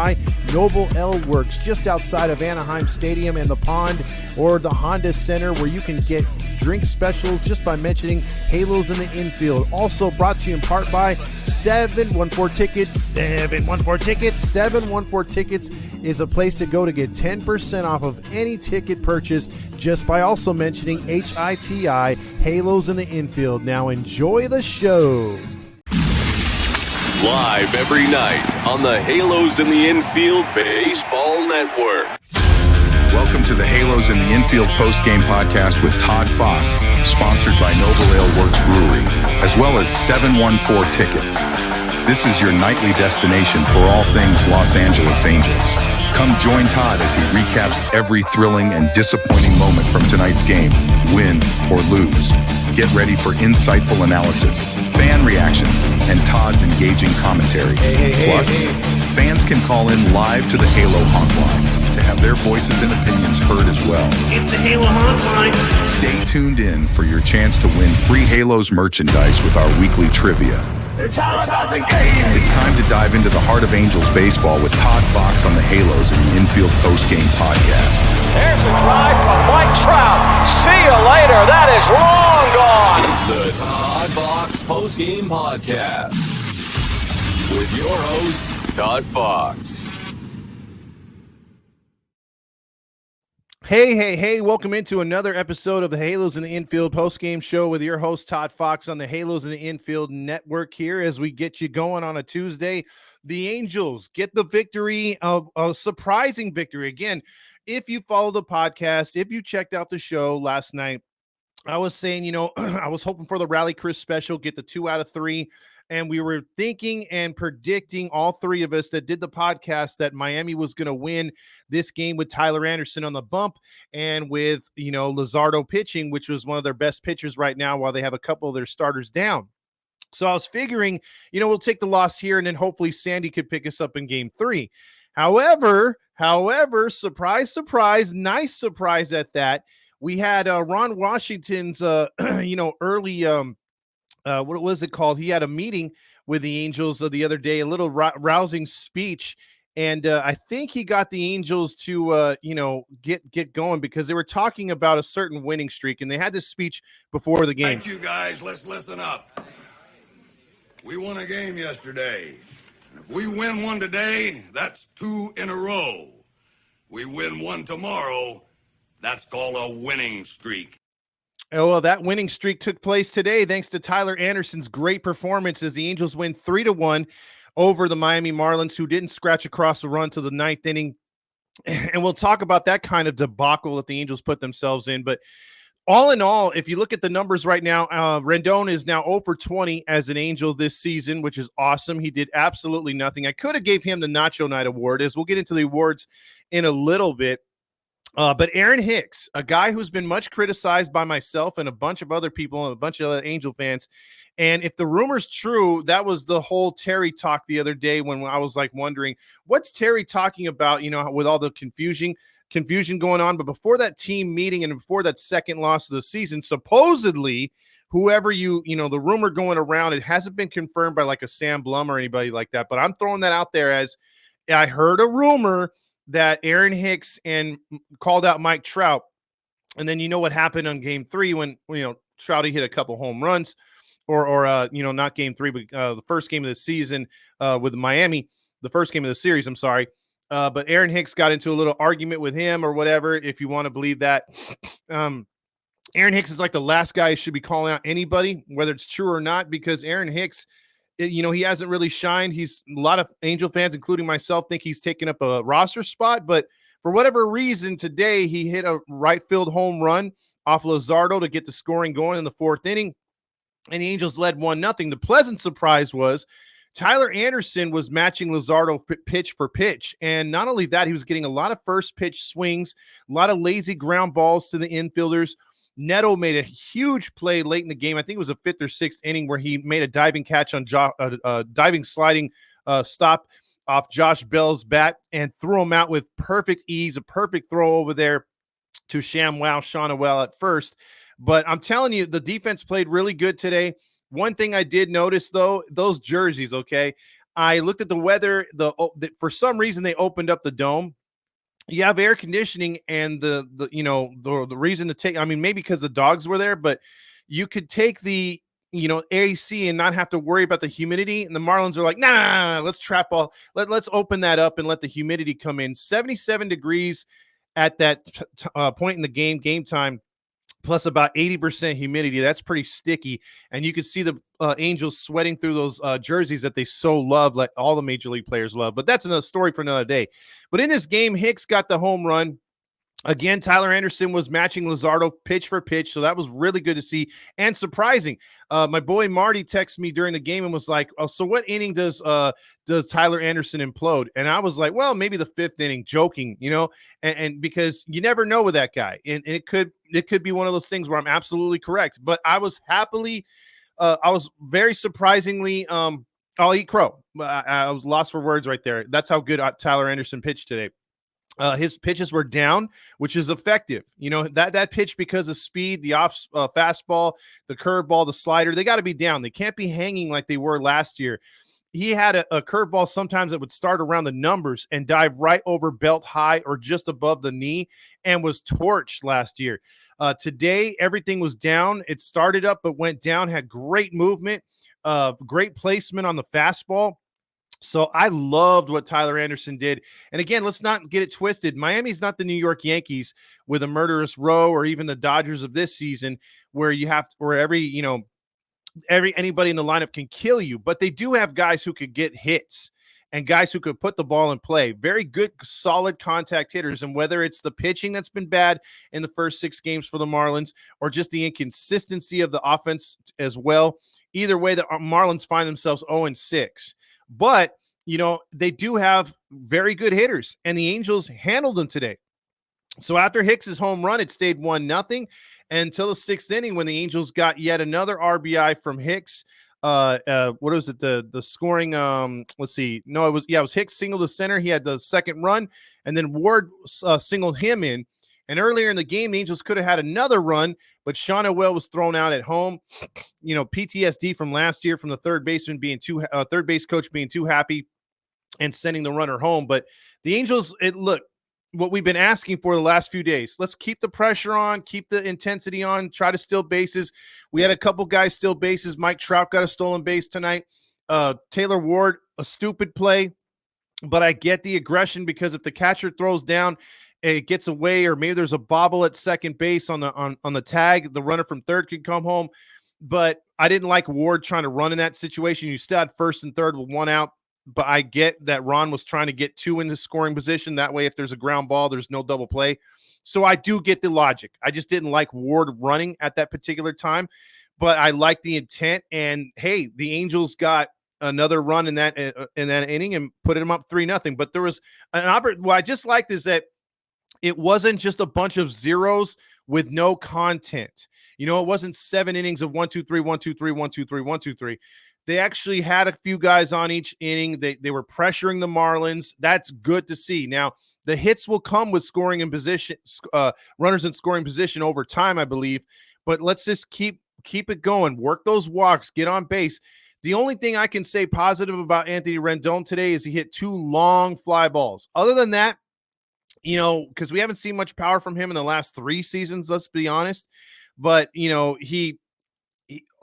by Noble L Works, just outside of Anaheim Stadium and the Pond, or the Honda Center, where you can get drink specials just by mentioning Halos in the Infield. Also brought to you in part by 714 Tickets. 714 Tickets is a place to go to get 10% off of any ticket purchase just by also mentioning HITI, Halos in the Infield. Now enjoy the show. Live every night on the Halos in the Infield Baseball Network. Welcome to the Halos in the Infield post-game podcast with Todd Fox, sponsored by Noble Ale Works Brewery, as well as 714 Tickets. This is your nightly destination for all things Los Angeles Angels. Come join Todd as he recaps every thrilling and disappointing moment from tonight's game, win or lose. Get ready for insightful analysis, fan reactions, and Todd's engaging commentary. Plus, fans can call in live to the Halo Hotline to have their voices and opinions heard as well. It's the Halo Hotline. Stay tuned in for your chance to win free Halos merchandise with our weekly trivia. It's all about the game. It's time to dive into the heart of Angels baseball with Todd Fox on the Halos in the Infield post-game podcast. There's a drive from Mike Trout. See you later. That is long gone. It's the Todd Fox post-game podcast with your host, Todd Fox. Hey, welcome into another episode of the Halos in the Infield post-game show with your host, Todd Fox, on the Halos in the Infield network here as we get you going on a Tuesday. The Angels get the victory, a surprising victory. Again, if you follow the podcast, if you checked out the show last night, I was saying, I was hoping for the Rally Chris special, get the 2 out of 3. And we were thinking and predicting, all three of us that did the podcast, that Miami was going to win this game with Tyler Anderson on the bump and with, Luzardo pitching, which was one of their best pitchers right now while they have a couple of their starters down. So I was figuring, we'll take the loss here and then hopefully Sandy could pick us up in game 3. However, surprise, nice surprise at that. We had Ron Washington's, early what was it called? He had a meeting with the Angels the other day, a little rousing speech. And I think he got the Angels to, get going because they were talking about a certain winning streak. And they had this speech before the game. Thank you, guys. Let's listen up. We won a game yesterday. If we win one today, that's 2 in a row. We win one tomorrow, that's called a winning streak. Oh, well, that winning streak took place today thanks to Tyler Anderson's great performance as the Angels win 3-1 over the Miami Marlins, who didn't scratch across the run to the 9th inning. And we'll talk about that kind of debacle that the Angels put themselves in. But all in all, if you look at the numbers right now, Rendon is now 0 for 20 as an Angel this season, which is awesome. He did absolutely nothing. I could have gave him the Nacho Night Award, as we'll get into the awards in a little bit. But Aaron Hicks, a guy who's been much criticized by myself and a bunch of other people and a bunch of other Angel fans. And if the rumor's true, that was the whole Terry talk the other day when I was wondering, what's Terry talking about, with all the confusion going on. But before that team meeting and before that second loss of the season, supposedly whoever the rumor going around, it hasn't been confirmed by a Sam Blum or anybody like that. But I'm throwing that out there as I heard a rumor that Aaron Hicks and called out Mike Trout. And then what happened on game 3 when, Trouty hit a couple home runs or not game 3, but the first game of the season with Miami, the first game of the series, I'm sorry. But Aaron Hicks got into a little argument with him or whatever, if you want to believe that. Aaron Hicks is the last guy who should be calling out anybody, whether it's true or not, because Aaron Hicks, he hasn't really shined. A lot of Angel fans, including myself, think he's taken up a roster spot. But for whatever reason, today he hit a right field home run off Luzardo to get the scoring going in the 4th inning. And the Angels led 1-0. The pleasant surprise was Tyler Anderson was matching Luzardo pitch for pitch. And not only that, he was getting a lot of first pitch swings, a lot of lazy ground balls to the infielders. Neto made a huge play late in the game. I think it was a 5th or 6th inning where he made a diving catch on diving sliding stop off Josh Bell's bat and threw him out with perfect ease, a perfect throw over there to Shawnawell at first. But I'm telling you, the defense played really good today. One thing I did notice, though, those jerseys, okay? I looked at the weather. For some reason, they opened up the dome. You have air conditioning, and the reason to take, I mean, maybe because the dogs were there, but you could take the AC and not have to worry about the humidity. And the Marlins are like, nah, let's let's open that up and let the humidity come in. 77 degrees at that point in the game time, plus about 80% humidity. That's pretty sticky. And you can see the Angels sweating through those jerseys that they so love, like all the major league players love. But that's another story for another day. But in this game, Hicks got the home run. Again, Tyler Anderson was matching Luzardo pitch for pitch, so that was really good to see and surprising. My boy Marty texted me during the game and was like, "Oh, so what inning does Tyler Anderson implode?" And I was like, "Well, maybe the 5th inning," joking, and because you never know with that guy, and it could be one of those things where I'm absolutely correct. But I was very surprisingly, I'll eat crow. I was lost for words right there. That's how good Tyler Anderson pitched today. His pitches were down, which is effective. That pitch, because of speed, the off fastball, the curveball, the slider, they got to be down. They can't be hanging like they were last year. He had a curveball sometimes that would start around the numbers and dive right over belt high or just above the knee, and was torched last year. Today, everything was down. It started up but went down, had great movement, great placement on the fastball. So I loved what Tyler Anderson did. And again, let's not get it twisted. Miami's not the New York Yankees with a murderous row, or even the Dodgers of this season, where anybody in the lineup can kill you. But they do have guys who could get hits and guys who could put the ball in play. Very good, solid contact hitters. And whether it's the pitching that's been bad in the first 6 games for the Marlins, or just the inconsistency of the offense as well, either way, the Marlins find themselves 0-6. But, they do have very good hitters, and the Angels handled them today. So after Hicks's home run, it stayed 1-0 until the 6th inning, when the Angels got yet another RBI from Hicks. What was it? The scoring? Let's see. No, it was Hicks singled to center. He had the second run, and then Ward singled him in. And earlier in the game, the Angels could have had another run, but Sean O'Well was thrown out at home. PTSD from last year, from the third base coach being too happy and sending the runner home. But the Angels, look, what we've been asking for the last few days. Let's keep the pressure on, keep the intensity on, try to steal bases. We had a couple guys steal bases. Mike Trout got a stolen base tonight. Taylor Ward, a stupid play, but I get the aggression, because if the catcher throws down, it gets away, or maybe there's a bobble at second base on the tag, the runner from third could come home. But I didn't like Ward trying to run in that situation. You still had first and third with 1 out. But I get that Ron was trying to get 2 into scoring position. That way, if there's a ground ball, there's no double play. So I do get the logic. I just didn't like Ward running at that particular time. But I like the intent. And, hey, the Angels got another run in that inning and put them up 3-0. But there was what I just liked is that it wasn't just a bunch of zeros with no content. It wasn't 7 innings of 1, 2, 3, 1, 2, 3, 1, 2, 3, 1, 2, 3. They actually had a few guys on each inning. They were pressuring the Marlins. That's good to see. Now, the hits will come with scoring in position, runners in scoring position over time, I believe. But let's just keep it going. Work those walks. Get on base. The only thing I can say positive about Anthony Rendon today is he hit 2 long fly balls. Other than that, because we haven't seen much power from him in the last 3 seasons, let's be honest. But, he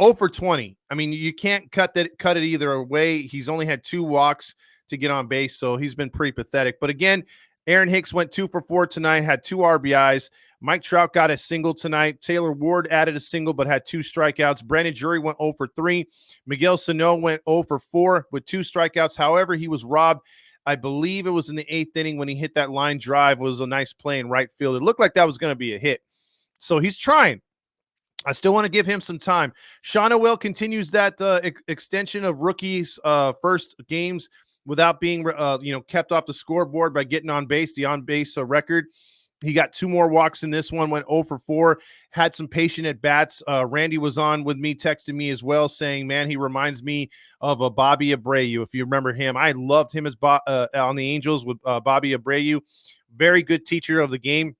0 for 20. I mean, you can't cut it either way. He's only had 2 walks to get on base, so he's been pretty pathetic. But again, Aaron Hicks went 2 for 4 tonight, had 2 RBIs. Mike Trout got a single tonight. Taylor Ward added a single but had 2 strikeouts. Brandon Drury went 0 for 3. Miguel Sano went 0 for 4 with 2 strikeouts. However, he was robbed. I believe it was in the 8th inning when he hit that line drive. It was a nice play in right field. It looked like that was going to be a hit. So he's trying. I still want to give him some time. Sean O'Well continues that extension of rookies' first games without being kept off the scoreboard by getting on base, the on-base record. He got 2 more walks in this one, went 0 for 4, had some patient at-bats. Randy was on with me, texting me as well, saying, man, he reminds me of a Bobby Abreu, if you remember him. I loved him as on the Angels with Bobby Abreu. Very good teacher of the game.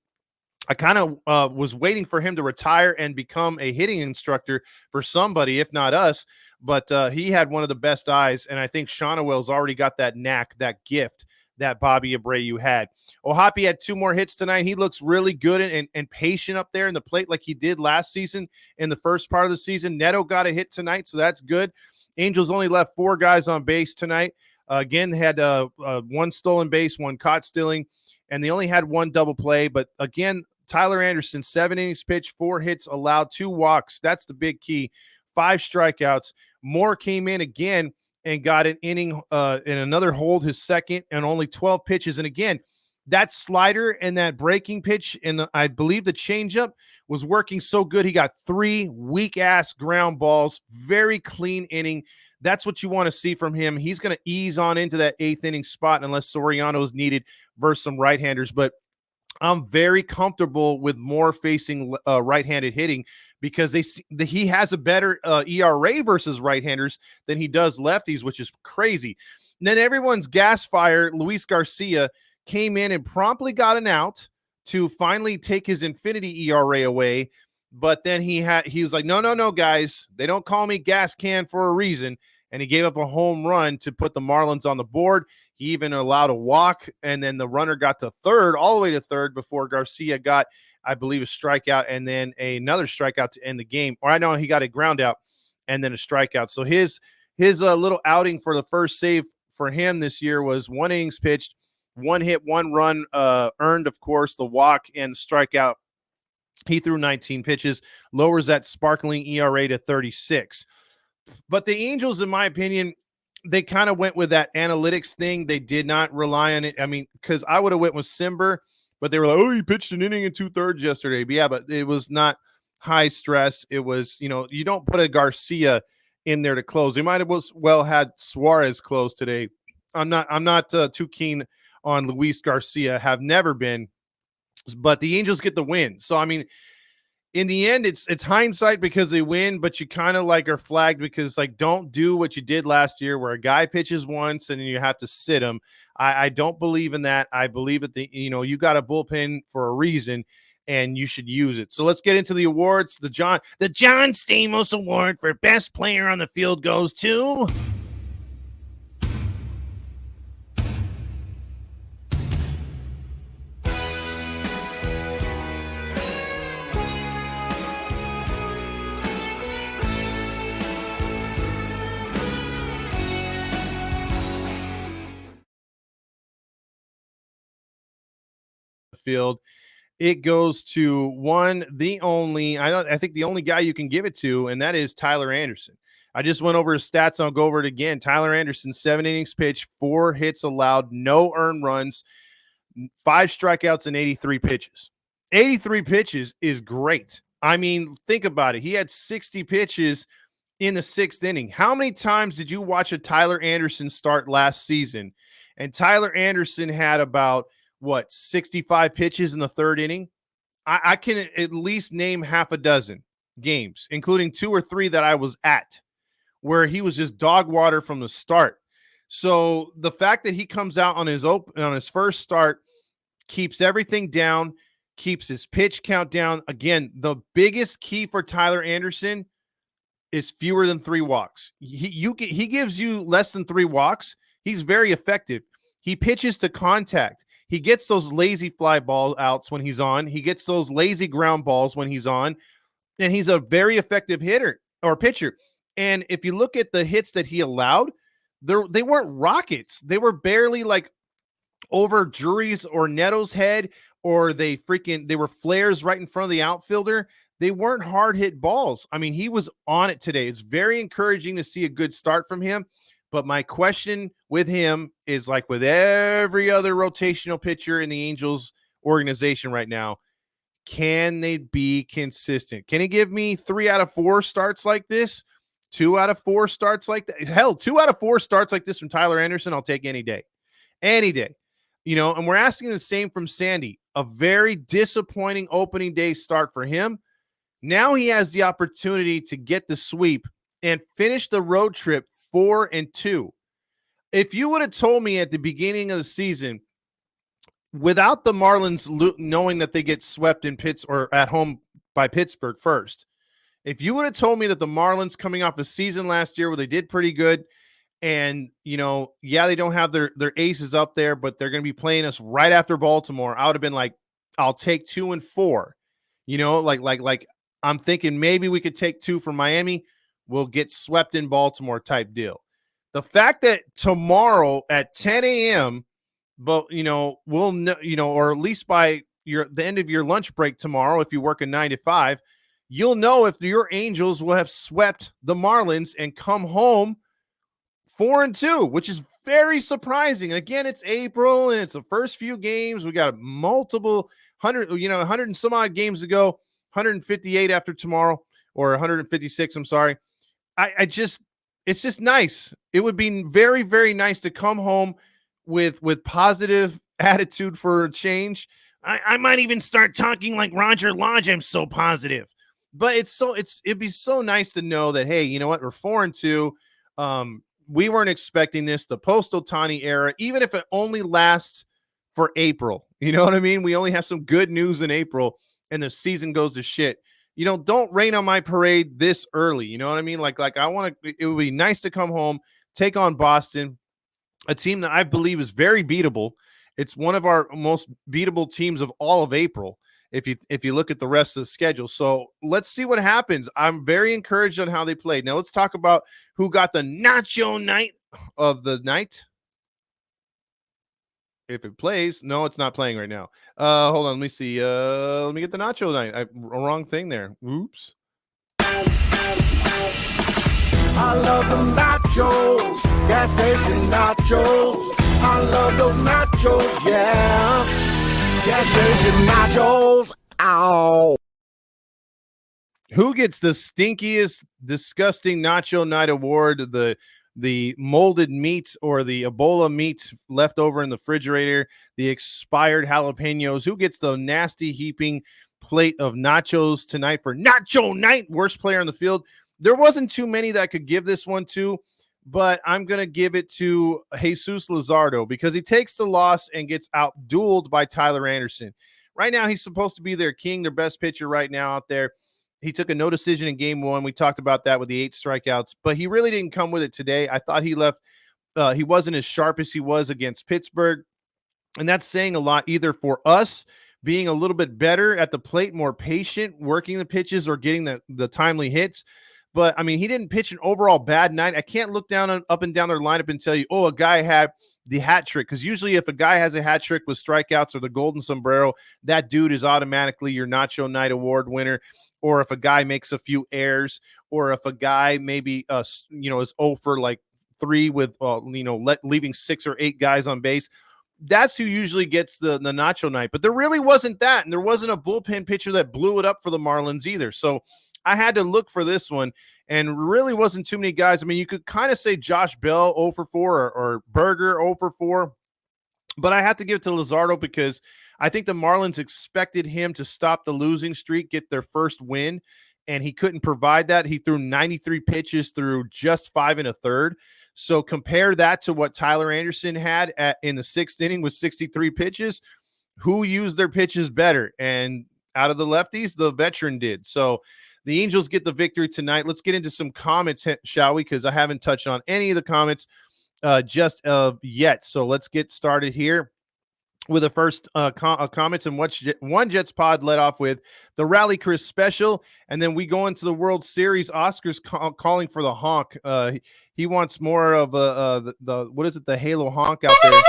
I kind of was waiting for him to retire and become a hitting instructor for somebody, if not us. but he had one of the best eyes, and I think Shonawell's already got that knack, that gift that Bobby Abreu had. Ohapi had 2 more hits tonight. He looks really good and patient up there in the plate like he did last season in the first part of the season. Neto got a hit tonight, so that's good. Angels only left 4 guys on base tonight. Again, had 1 stolen base, 1 caught stealing, and they only had 1 double play. But again, Tyler Anderson, 7 innings pitched, 4 hits allowed, 2 walks. That's the big key. 5 strikeouts. Moore came in again and got an inning in another hold, his second, and only 12 pitches. And again, that slider and that breaking pitch and I believe the changeup was working so good. He got 3 weak-ass ground balls, very clean inning. That's what you want to see from him. He's going to ease on into that 8th inning spot unless Soriano is needed versus some right-handers. But I'm very comfortable with Moore facing right-handed hitting because he has a better ERA versus right-handers than he does lefties, which is crazy. And then everyone's gas fire, Luis Garcia, came in and promptly got an out to finally take his infinity ERA away. But then he was like, no, guys, they don't call me gas can for a reason. And he gave up a home run to put the Marlins on the board. He even allowed a walk, and then the runner got to third, all the way to third, before Garcia got, I believe, a strikeout and then another strikeout to end the game. Or I know he got a ground out and then a strikeout. So his little outing for the first save for him this year was 1 innings pitched, 1 hit, 1 run earned, of course, the walk and the strikeout. He threw 19 pitches, lowers that sparkling ERA to 36. But the Angels, in my opinion, they kind of went with that analytics thing. They did not rely on it. I mean, because I would have went with Simber, but they were like, oh, he pitched an inning and 2/3 yesterday. But yeah, but it was not high stress. It was, you don't put a Garcia in there to close. They might have well had Suarez close today. I'm not too keen on Luis Garcia. Have never been. But the Angels get the win. So I mean, in the end, it's hindsight because they win, but you kind of like are flagged because don't do what you did last year where a guy pitches once and then you have to sit him. I don't believe in that. I believe that you got a bullpen for a reason and you should use it. So let's get into the awards. The John Stamos Award for best player on the field goes to field. It goes to I think the only guy you can give it to, and that is Tyler Anderson. I just went over his stats. I'll go over it again. Tyler Anderson, 7 innings pitched, 4 hits allowed, no earned runs, 5 strikeouts, and 83 pitches. 83 pitches is great. I mean, think about it. He had 60 pitches in the 6th inning. How many times did you watch a Tyler Anderson start last season? And Tyler Anderson had about 65 pitches in the 3rd inning. I can at least name half a dozen games, including 2 or 3 that I was at, where he was just dog water from the start. So the fact that he comes out on his first start, keeps everything down, keeps his pitch count down. Again, the biggest key for Tyler Anderson is fewer than 3 walks. He gives you less than 3 walks. He's very effective. He pitches to contact. He gets those lazy fly ball outs when he's on. He gets those lazy ground balls when he's on. And he's a very effective hitter or pitcher. And if you look at the hits that he allowed, they weren't rockets. They were barely over Drury's or Neto's head, or they were flares right in front of the outfielder. They weren't hard hit balls. I mean, he was on it today. It's very encouraging to see a good start from him. But my question with him is like with every other rotational pitcher in the Angels organization right now, can they be consistent? Can he give me 3 out of 4 starts like this? 2 out of 4 starts like that? Hell, 2 out of 4 starts like this from Tyler Anderson, I'll take any day. Any day. And we're asking the same from Sandy. A very disappointing opening day start for him. Now he has the opportunity to get the sweep and finish the road trip 4-2. If you would have told me at the beginning of the season, without the Marlins knowing that they get swept in or at home by Pittsburgh first, If you would have told me that the Marlins coming off a season last year where they did pretty good, and yeah, they don't have their aces up there, but they're going to be playing us right after Baltimore, I would have been like, I'll take 2-4. Like I'm thinking maybe we could take 2 from Miami. We'll get swept in Baltimore type deal. The fact that tomorrow at 10 a.m., but we'll know, or at least by the end of your lunch break tomorrow, if you work a 9 to 5, you'll know if your Angels will have swept the Marlins and come home 4-2, which is very surprising. Again, it's April and it's the first few games. We got multiple 100 and some odd games to go, 158 after tomorrow, or 156. I'm sorry. It's just nice. It would be very, very nice to come home with positive attitude for a change. I might even start talking like Roger Lodge. I'm so positive, but it'd be so nice to know that, hey, you know what? We're 4-2. We weren't expecting this, the post-Ohtani era, even if it only lasts for April. You know what I mean? We only have some good news in April and the season goes to shit. Don't rain on my parade this early. You know what I mean? Like it would be nice to come home, take on Boston, a team that I believe is very beatable. It's one of our most beatable teams of all of April, if you look at the rest of the schedule. So let's see what happens. I'm very encouraged on how they played. Now let's talk about who got the nacho night of the night. If it plays, no, it's not playing right now. Hold on, let me see. Let me get the nacho night. Wrong thing there. Oops. I love the nachos, gas station nachos. I love those nachos, yeah. Gas station nachos. Ow. Who gets the stinkiest, disgusting nacho night award? The molded meat or the Ebola meat left over in the refrigerator, the expired jalapenos. Who gets the nasty heaping plate of nachos tonight for nacho night? Worst player on the field. There wasn't too many that could give this one to, but I'm going to give it to Jesus Luzardo because he takes the loss and gets outdueled by Tyler Anderson. Right now, he's supposed to be their king, their best pitcher right now out there. He took a no decision in game 1. We talked about that with the 8 strikeouts, but he really didn't come with it today. I thought he left. He wasn't as sharp as he was against Pittsburgh. And that's saying a lot either for us being a little bit better at the plate, more patient, working the pitches or getting the timely hits. But, I mean, he didn't pitch an overall bad night. I can't look up and down their lineup and tell you, oh, a guy had the hat trick. Because usually if a guy has a hat trick with strikeouts or the golden sombrero, that dude is automatically your Nacho Night Award winner. Or if a guy makes a few errors, or if a guy maybe, is 0 for like 3 with, leaving 6 or 8 guys on base. That's who usually gets the Nacho Night. But there really wasn't that. And there wasn't a bullpen pitcher that blew it up for the Marlins either. So I had to look for this one, and really wasn't too many guys. I mean, you could kind of say Josh Bell 0 for 4 or Berger 0 for 4, but I have to give it to Luzardo because I think the Marlins expected him to stop the losing streak, get their first win, and he couldn't provide that. He threw 93 pitches through just 5 1/3. So compare that to what Tyler Anderson had in the 6th inning with 63 pitches. Who used their pitches better? And out of the lefties, the veteran did. So the Angels get the victory tonight. Let's get into some comments, shall we? Because I haven't touched on any of the comments just yet. So let's get started here with the first comments. And One Jets Pod led off with the Rally Chris special. And then we go into the World Series. Oscar's calling for the honk. He wants more of what is it? The Halo honk out there.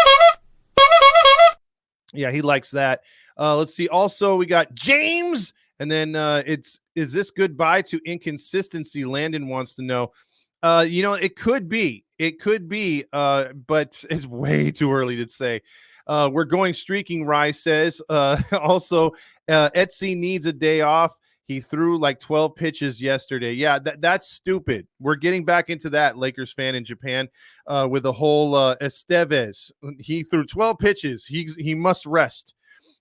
Yeah, he likes that. Let's see. Also, we got James. And then is this goodbye to inconsistency? Landon wants to know. It could be. But it's way too early to say. We're going streaking, Rye says. Also, Etsy needs a day off. He threw like 12 pitches yesterday. Yeah, that's stupid. We're getting back into that, Lakers fan in Japan, with the whole Estevez. He threw 12 pitches. He must rest.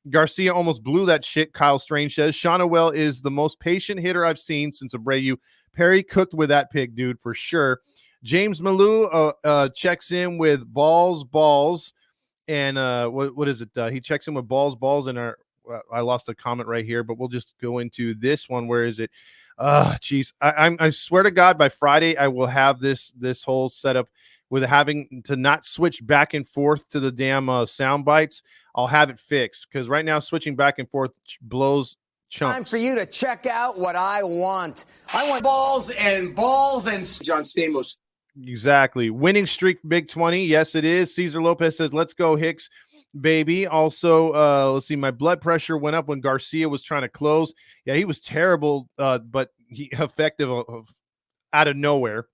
Garcia almost blew that shit, Kyle Strange says. Shonawell is the most patient hitter I've seen since Abreu. Perry cooked with that pick, dude, for sure. James Malou checks in with balls. And what is it? He checks in with balls. And I lost a comment right here, but we'll just go into this one. Where is it? Geez. I swear to God, by Friday, I will have this whole setup with having to not switch back and forth to the damn sound bites. I'll have it fixed because right now switching back and forth blows chunks. Time for you to check out what I want. I want balls and John Stamos. Exactly. Winning streak Big 20. Yes, it is. Cesar Lopez says, let's go, Hicks, baby. Also, let's see. My blood pressure went up when Garcia was trying to close. Yeah, he was terrible, but he effective out of nowhere.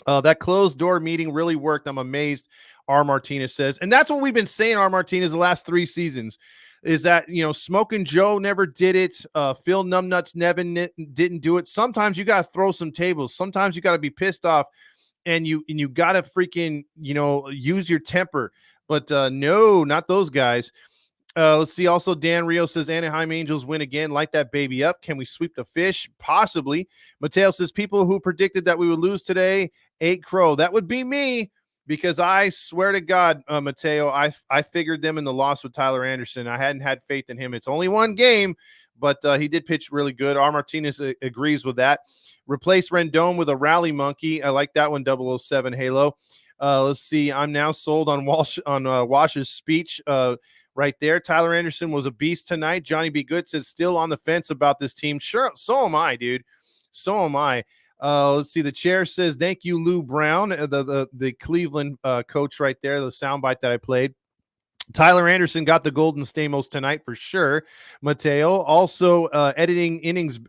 That closed door meeting really worked. I'm amazed, R. Martinez says. And that's what we've been saying, R. Martinez, the last 3 seasons. Is that, Smoking Joe never did it. Phil Numbnuts didn't do it. Sometimes you got to throw some tables. Sometimes you got to be pissed off. And you got to freaking, use your temper. But no, not those guys. Let's see. Also, Dan Rio says Anaheim Angels win again. Light that baby up. Can we sweep the fish? Possibly. Mateo says people who predicted that we would lose today ate crow. That would be me because I swear to God, Mateo, I figured them in the loss with Tyler Anderson. I hadn't had faith in him. It's only one game, but he did pitch really good. R. Martinez agrees with that. Replace Rendon with a rally monkey. I like that one, 007 Halo. Let's see. I'm now sold on Wash's speech right there. Tyler Anderson was a beast tonight. Johnny B. Good says still on the fence about this team. Sure, so am I, dude. So am I. Let's see. The chair says thank you, Lou Brown, the Cleveland coach right there, the soundbite that I played. Tyler Anderson got the golden Stamos tonight for sure. Mateo also eating innings,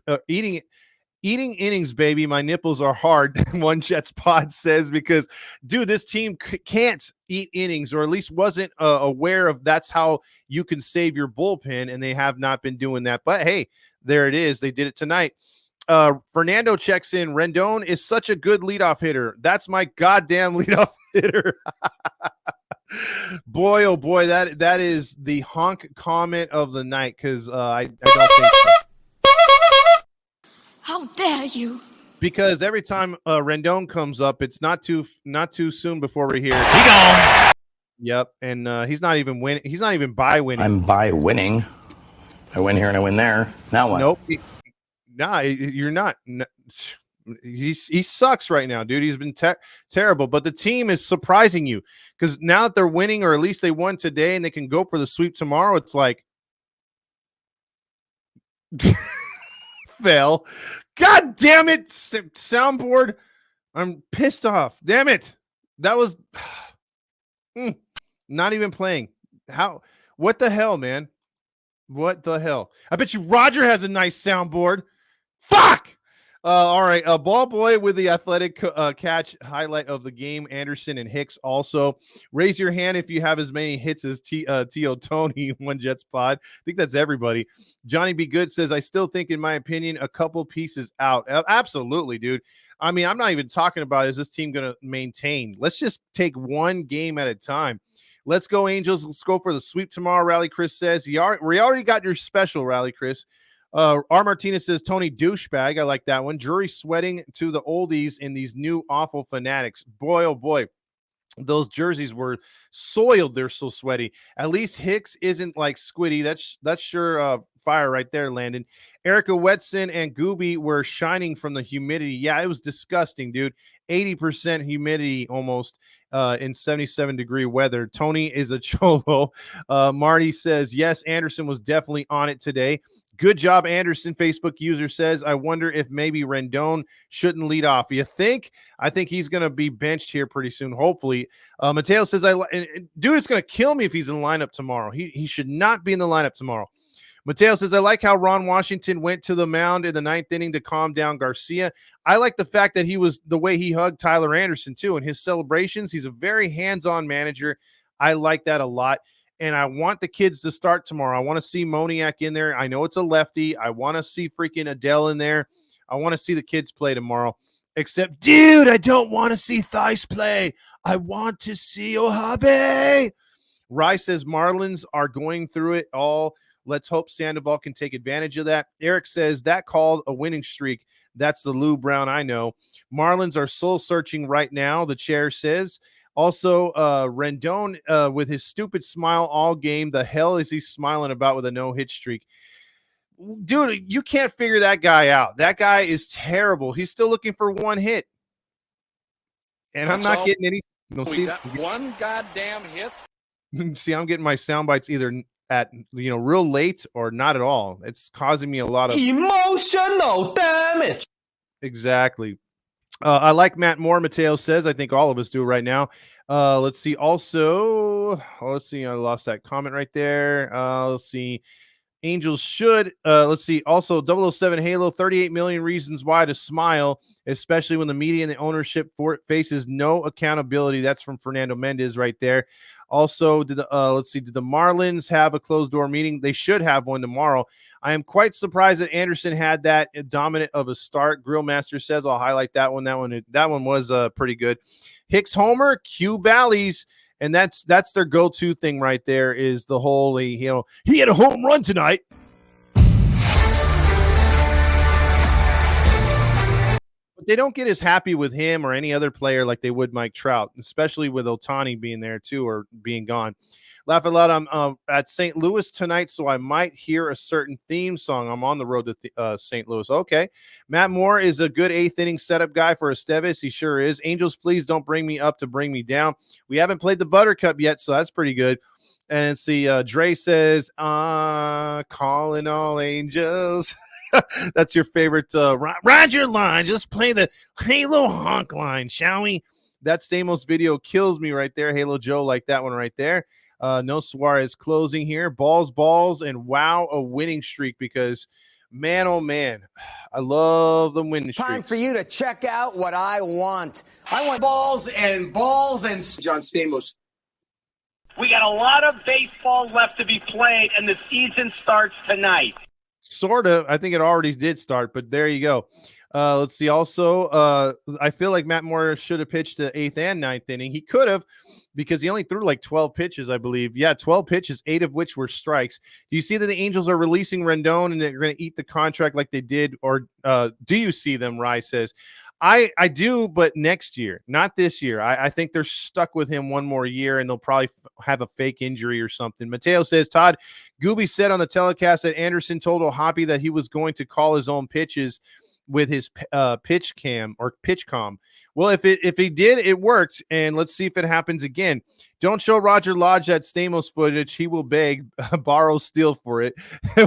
baby. My nipples are hard. One Jets pod says because, dude, this team can't eat innings, or at least wasn't aware of that's how you can save your bullpen, and they have not been doing that. But hey, there it is. They did it tonight. Fernando checks in. Rendon is such a good leadoff hitter. That's my goddamn leadoff hitter. Boy, oh boy, that is the honk comment of the night because I don't think so. How dare you? Because every time Rendon comes up, it's not too soon before we're here. He gone. Yep, and he's not even winning. He's not even by winning. I'm by winning. I win here and I win there. Now what? Nope. You're not. He sucks right now, dude. He's been terrible. But the team is surprising you because now that they're winning, or at least they won today, and they can go for the sweep tomorrow. It's like, fail. God damn it, soundboard. I'm pissed off. Damn it. That was not even playing. How? What the hell, man? What the hell? I bet you Roger has a nice soundboard. Fuck. All right. Ball boy with the athletic catch highlight of the game. Anderson and Hicks also. Raise your hand if you have as many hits as T.O. Tony, One Jets pod. I think that's everybody. Johnny B. Good says, I still think, in my opinion, a couple pieces out. Absolutely, dude. I mean, I'm not even talking about is this team going to maintain. Let's just take one game at a time. Let's go, Angels. Let's go for the sweep tomorrow, Rally Chris says. We already got your special, Rally Chris. R. Martinez says, Tony douchebag. I like that one. Jury sweating to the oldies in these new awful Fanatics. Boy, oh boy. Those jerseys were soiled. They're so sweaty. At least Hicks isn't like Squiddy. That's sure fire right there, Landon. Erica Wetson and Gooby were shining from the humidity. Yeah, it was disgusting, dude. 80% humidity almost in 77-degree weather. Tony is a cholo. Marty says, yes, Anderson was definitely on it today. Good job, Anderson. Facebook user says, I wonder if maybe Rendon shouldn't lead off. You think? I think he's going to be benched here pretty soon, hopefully. Mateo says, dude, it's going to kill me if he's in the lineup tomorrow. He should not be in the lineup tomorrow. Mateo says, I like how Ron Washington went to the mound in the 9th inning to calm down Garcia. I like the fact that the way he hugged Tyler Anderson, too, in his celebrations. He's a very hands-on manager. I like that a lot. And I want the kids to start tomorrow. I want to see Moniak in there. I know it's a lefty. I want to see freaking Adele in there. I want to see the kids play tomorrow. Except, dude, I don't want to see Theis play. I want to see Ohabe. Rice says Marlins are going through it all. Let's hope Sandoval can take advantage of that. Eric says that called a winning streak. That's the Lou Brown I know. Marlins are soul searching right now, the chair says. Also, Rendon with his stupid smile all game. The hell is he smiling about with a no-hit streak? Dude, you can't figure that guy out. That guy is terrible. He's still looking for one hit. And I'm not getting any. We got one goddamn hit. See, I'm getting my sound bites either at real late or not at all. It's causing me a lot of Emotional damage. exactly. I like Matt Moore. Mateo says, I think all of us do right now. Let's see. Also, let's see. I lost that comment right there. Let's see. Angels should. Let's see. Also, 007 Halo, 38 million reasons why to smile, especially when the media and the ownership faces no accountability. That's from Fernando Mendez right there. Also, let's see. Did the Marlins have a closed door meeting? They should have one tomorrow. I am quite surprised that Anderson had that dominant of a start. Grillmaster says I'll highlight that one. That one was pretty good. Hicks homer, Q Bally's. And that's their go-to thing right there is the whole, he had a home run tonight. But they don't get as happy with him or any other player like they would Mike Trout, especially with Ohtani being there too or being gone. Laugh a lot. I'm at St. Louis tonight, so I might hear a certain theme song. I'm on the road to St. Louis. Okay. Matt Moore is a good eighth inning setup guy for Estevez. He sure is. Angels, please don't bring me up to bring me down. We haven't played the Buttercup yet, so that's pretty good. And see, Dre says, calling all angels. That's your favorite. Ride your line. Just play the Halo honk line, shall we? That Stamos video kills me right there. Halo Joe like that one right there. No Suarez closing here. Balls, and wow, a winning streak because, man, oh, man, I love the winning streak. Time for you to check out what I want. I want balls and John Stamos. We got a lot of baseball left to be played, and the season starts tonight. Sort of. I think it already did start, but there you go. Let's see. Also, I feel like Matt Moore should have pitched the 8th and 9th inning. He could have because he only threw like 12 pitches, I believe. Yeah, 12 pitches, 8 of which were strikes. Do you see that the Angels are releasing Rendon and they're going to eat the contract like they did? Or do you see them, Rye says? I do, but next year, not this year. I think they're stuck with him one more year, and they'll probably have a fake injury or something. Mateo says, Todd, Gooby said on the telecast that Anderson told O'Hoppe that he was going to call his own pitches with his pitch com. Well, if he did, it worked, and let's see if it happens again. Don't show Roger Lodge that Stamos footage. He will beg, borrow, steal for it.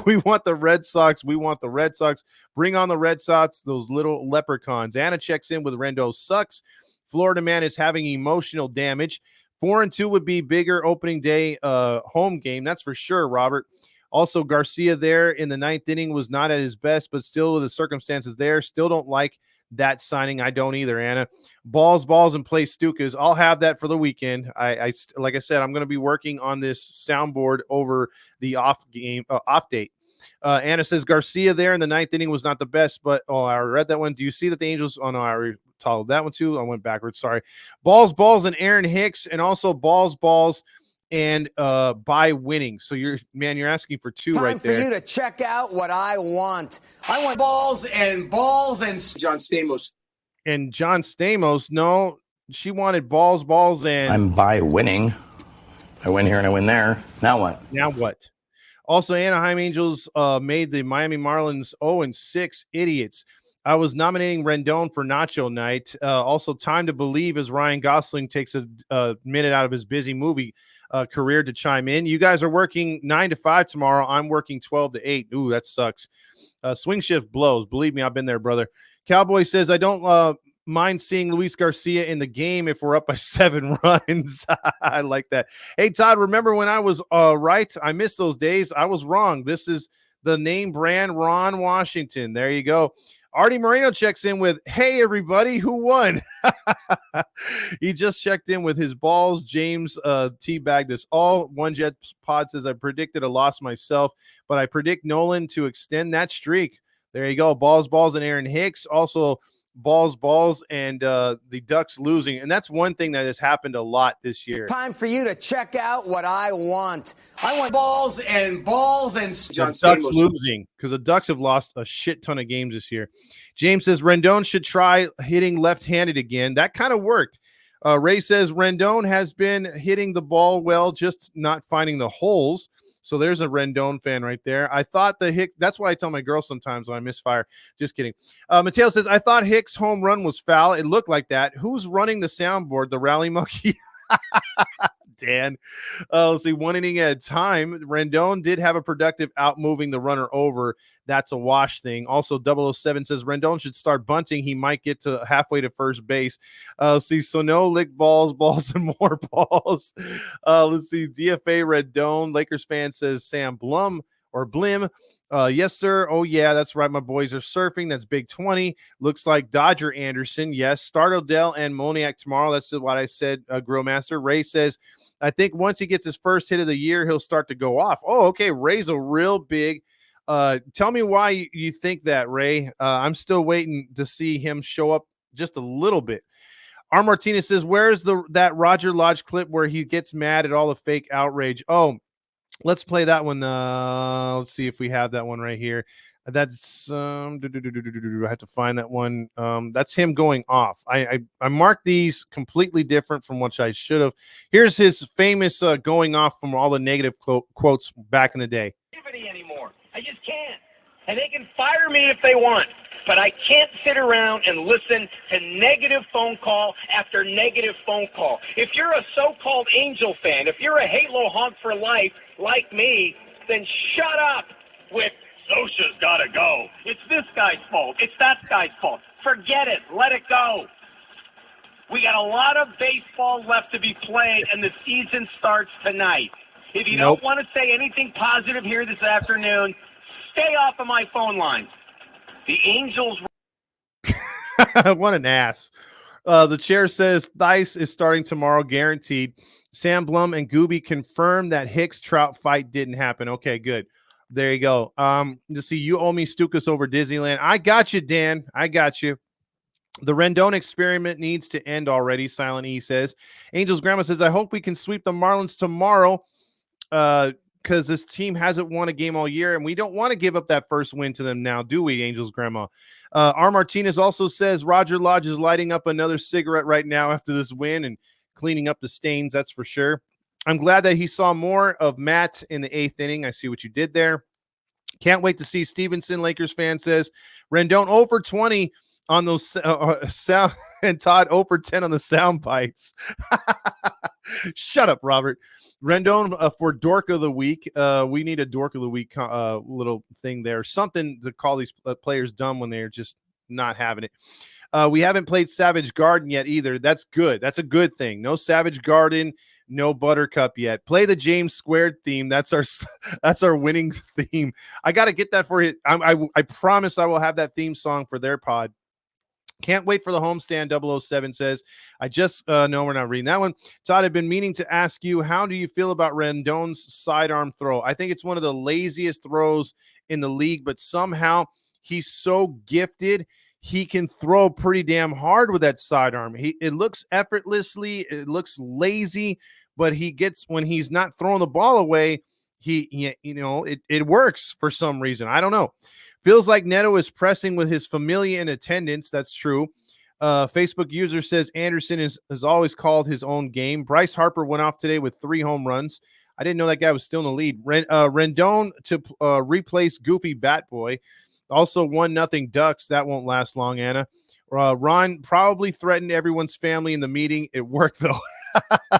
We want the Red Sox. Bring on the Red Sox, those little leprechauns. Anna checks in with Rendon sucks. Florida man is having emotional damage. 4-2 would be bigger opening day home game. That's for sure, Robert. Also, Garcia there in the 9th inning was not at his best, but still with the circumstances there, still don't like that signing. I don't either, Anna. Balls, and play Stukas. I'll have that for the weekend. I like I said, I'm going to be working on this soundboard over the off date. Anna says Garcia there in the 9th inning was not the best, but I read that one. Do you see that the Angels? Oh no, I already told that one too. I went backwards. Sorry. Balls, and Aaron Hicks, and also balls. And by winning. So you're asking for 2 right there. Time for you to check out what I want. I want balls and John Stamos. And John Stamos, no, she wanted balls, and I'm by winning. I win here and I win there. Now what? Also, Anaheim Angels made the Miami Marlins 0-6 idiots. I was nominating Rendon for Nacho Night. Also, time to believe as Ryan Gosling takes a minute out of his busy movie career to chime in. You guys are working 9 to 5 tomorrow. I'm working 12 to 8. Ooh, that sucks. Swing shift blows. Believe me, I've been there, brother. Cowboy says, I don't mind seeing Luis Garcia in the game if we're up by 7 runs. I like that. Hey, Todd, remember when I was right? I missed those days. I was wrong. This is the name brand Ron Washington. There you go. Artie Moreno checks in with, hey, everybody, who won? He just checked in with his balls. James teabagged us all. One Jet Pod says, I predicted a loss myself, but I predict Nolan to extend that streak. There you go. Balls, and Aaron Hicks. Also, balls, and the Ducks losing. And that's one thing that has happened a lot this year. Time for you to check out what I want. I want balls and John Ducks Stamos. losing because the Ducks have lost a shit ton of games this year. James says Rendon should try hitting left-handed again. That kind of worked. Ray says Rendon has been hitting the ball well, just not finding the holes. So there's a Rendon fan right there. I thought the Hicks, that's why I tell my girl sometimes when I misfire. Just kidding. Mateo says, I thought Hicks' home run was foul. It looked like that. Who's running the soundboard? The rally monkey? Dan. Let's see, 1 inning at a time. Rendon did have a productive out moving the runner over. That's a wash thing. Also, 007 says Rendon should start bunting. He might get to halfway to first base. Let's see, so no lick balls, and more balls. Let's see, DFA Rendon. Lakers fan says Sam Blum or Blim. Yes, sir. Oh, yeah, that's right. My boys are surfing. That's Big 20. Looks like Dodger Anderson. Yes. Start Odell and Moniak tomorrow. That's what I said, Grillmaster. Ray says, I think once he gets his first hit of the year, he'll start to go off. Oh, okay. Ray's a real big. Tell me why you think that, Ray. I'm still waiting to see him show up just a little bit. R. Martinez says, where's that Roger Lodge clip where he gets mad at all the fake outrage? Oh, let's play that one. Let's see if we have that one right here. That's I have to find that one. That's him going off. I marked these completely different from what I should have. Here's his famous going off from all the negative quotes back in the day. Anymore. I just can't. And they can fire me if they want, but I can't sit around and listen to negative phone call after negative phone call. If you're a so-called Angel fan, if you're a Halo honk for life like me, then shut up with Sosha's got to go. It's this guy's fault. It's that guy's fault. Forget it. Let it go. We got a lot of baseball left to be played, and the season starts tonight. If you don't want to say anything positive here this afternoon, stay off of my phone lines. The Angels. What an ass. The chair says Dice is starting tomorrow, guaranteed. Sam Blum and Gooby confirmed that Hicks Trout fight didn't happen. Okay, good. There you go. To see, you owe me Stukas over Disneyland. I got you, Dan. I got you. The Rendon experiment needs to end already, Silent E says. Angel's grandma says, I hope we can sweep the Marlins tomorrow because this team hasn't won a game all year, and we don't want to give up that first win to them now, do we, Angel's grandma? R. Martinez also says Roger Lodge is lighting up another cigarette right now after this win and cleaning up the stains, that's for sure. I'm glad that he saw more of Matt in the 8th inning. I see what you did there. Can't wait to see Stevenson, Lakers fan says. Rendon over 20 on those sound, and Todd over 10 on the sound bites. Shut up, Robert. Rendon for Dork of the Week. We need a Dork of the Week little thing there. Something to call these players dumb when they're just not having it. We haven't played Savage Garden yet either. That's good. That's a good thing. No Savage Garden, no Buttercup yet. Play the James Squared theme. That's our winning theme. I got to get that for it. I promise I will have that theme song for their pod. Can't wait for the homestand. 007 says, I just, no, we're not reading that one. Todd, I've been meaning to ask you, how do you feel about Rendon's sidearm throw? I think it's one of the laziest throws in the league, but somehow he's so gifted. He can throw pretty damn hard with that sidearm. It looks effortlessly, it looks lazy, but when he's not throwing the ball away, it works for some reason. I don't know. Feels like Neto is pressing with his familia in attendance. That's true. Facebook user says Anderson has always called his own game. Bryce Harper went off today with 3 home runs. I didn't know that guy was still in the lead. Rendon to replace Goofy Bat Boy. Also 1-0 Ducks. That won't last long, Anna. Ron probably threatened everyone's family in the meeting. It worked, though. I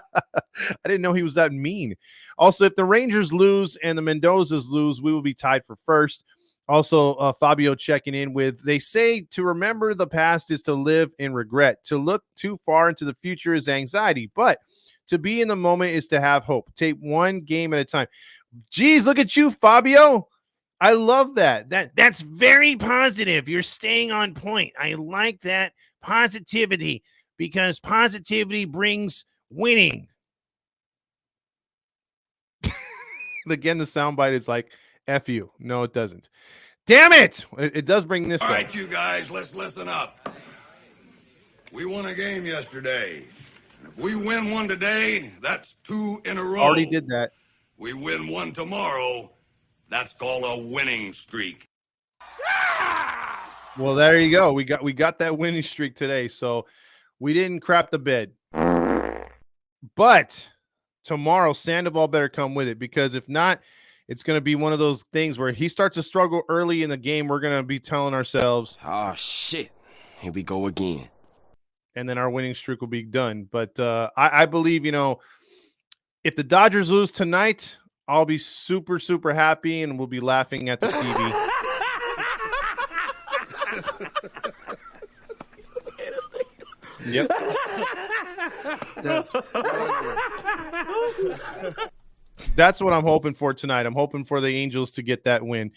didn't know he was that mean. Also, if the Rangers lose and the Mendozas lose, we will be tied for first. Also, Fabio checking in with, they say to remember the past is to live in regret. To look too far into the future is anxiety, but to be in the moment is to have hope. Take one game at a time. Geez, look at you, Fabio. I love that. That's very positive. You're staying on point. I like that positivity because positivity brings winning. Again, the soundbite is like, F you. No, it doesn't. Damn it. It does bring this. All right, you guys, let's listen up. We won a game yesterday. If we win one today, that's 2 in a row. Already did that. We win one tomorrow. That's called a winning streak. Well, there you go. We got that winning streak today. So we didn't crap the bed. But tomorrow, Sandoval better come with it, because if not, it's going to be one of those things where he starts to struggle early in the game. We're going to be telling ourselves, oh, shit. Here we go again. And then our winning streak will be done. But I believe, if the Dodgers lose tonight, I'll be super, super happy and we'll be laughing at the TV. Yep. That's what I'm hoping for tonight. I'm hoping for the Angels to get that win.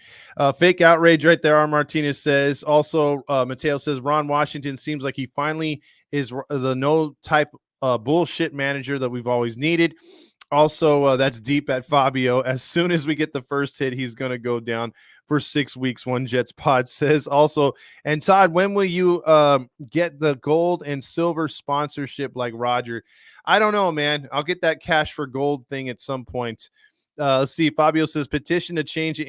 Fake outrage right there. R. Martinez says. Also, Mateo says Ron Washington seems like he finally is the no type bullshit manager that we've always needed. Also, that's deep at Fabio. As soon as we get the first hit, he's going to go down for 6 weeks. One Jets pod says. Also, and Todd, when will you get the gold and silver sponsorship like Roger? I don't know, man. I'll get that cash for gold thing at some point. Let's see. Fabio says petition to change the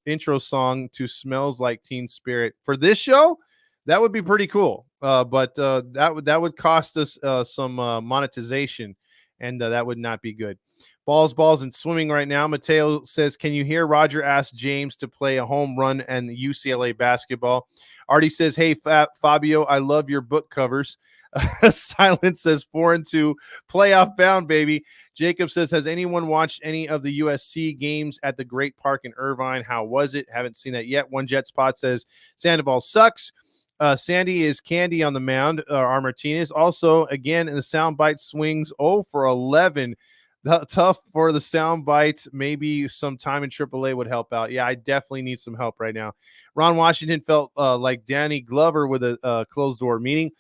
intro song to "Smells Like Teen Spirit" for this show. That would be pretty cool. But that would cost us some monetization, and that would not be good. Balls, and swimming right now. Mateo says, can you hear Roger ask James to play a home run and UCLA basketball? Artie says, hey, Fabio, I love your book covers. Silence says 4-2, playoff bound, baby. Jacob says, has anyone watched any of the USC games at the Great Park in Irvine? How was it? Haven't seen that yet. One Jet Spot says, Sandoval sucks. Sandy is candy on the mound. R. Martinez. Also, again, in the soundbite swings 0 for 11. Tough for the sound bites. Maybe some time in AAA would help out. Yeah, I definitely need some help right now. Ron Washington felt like Danny Glover with a closed door meeting.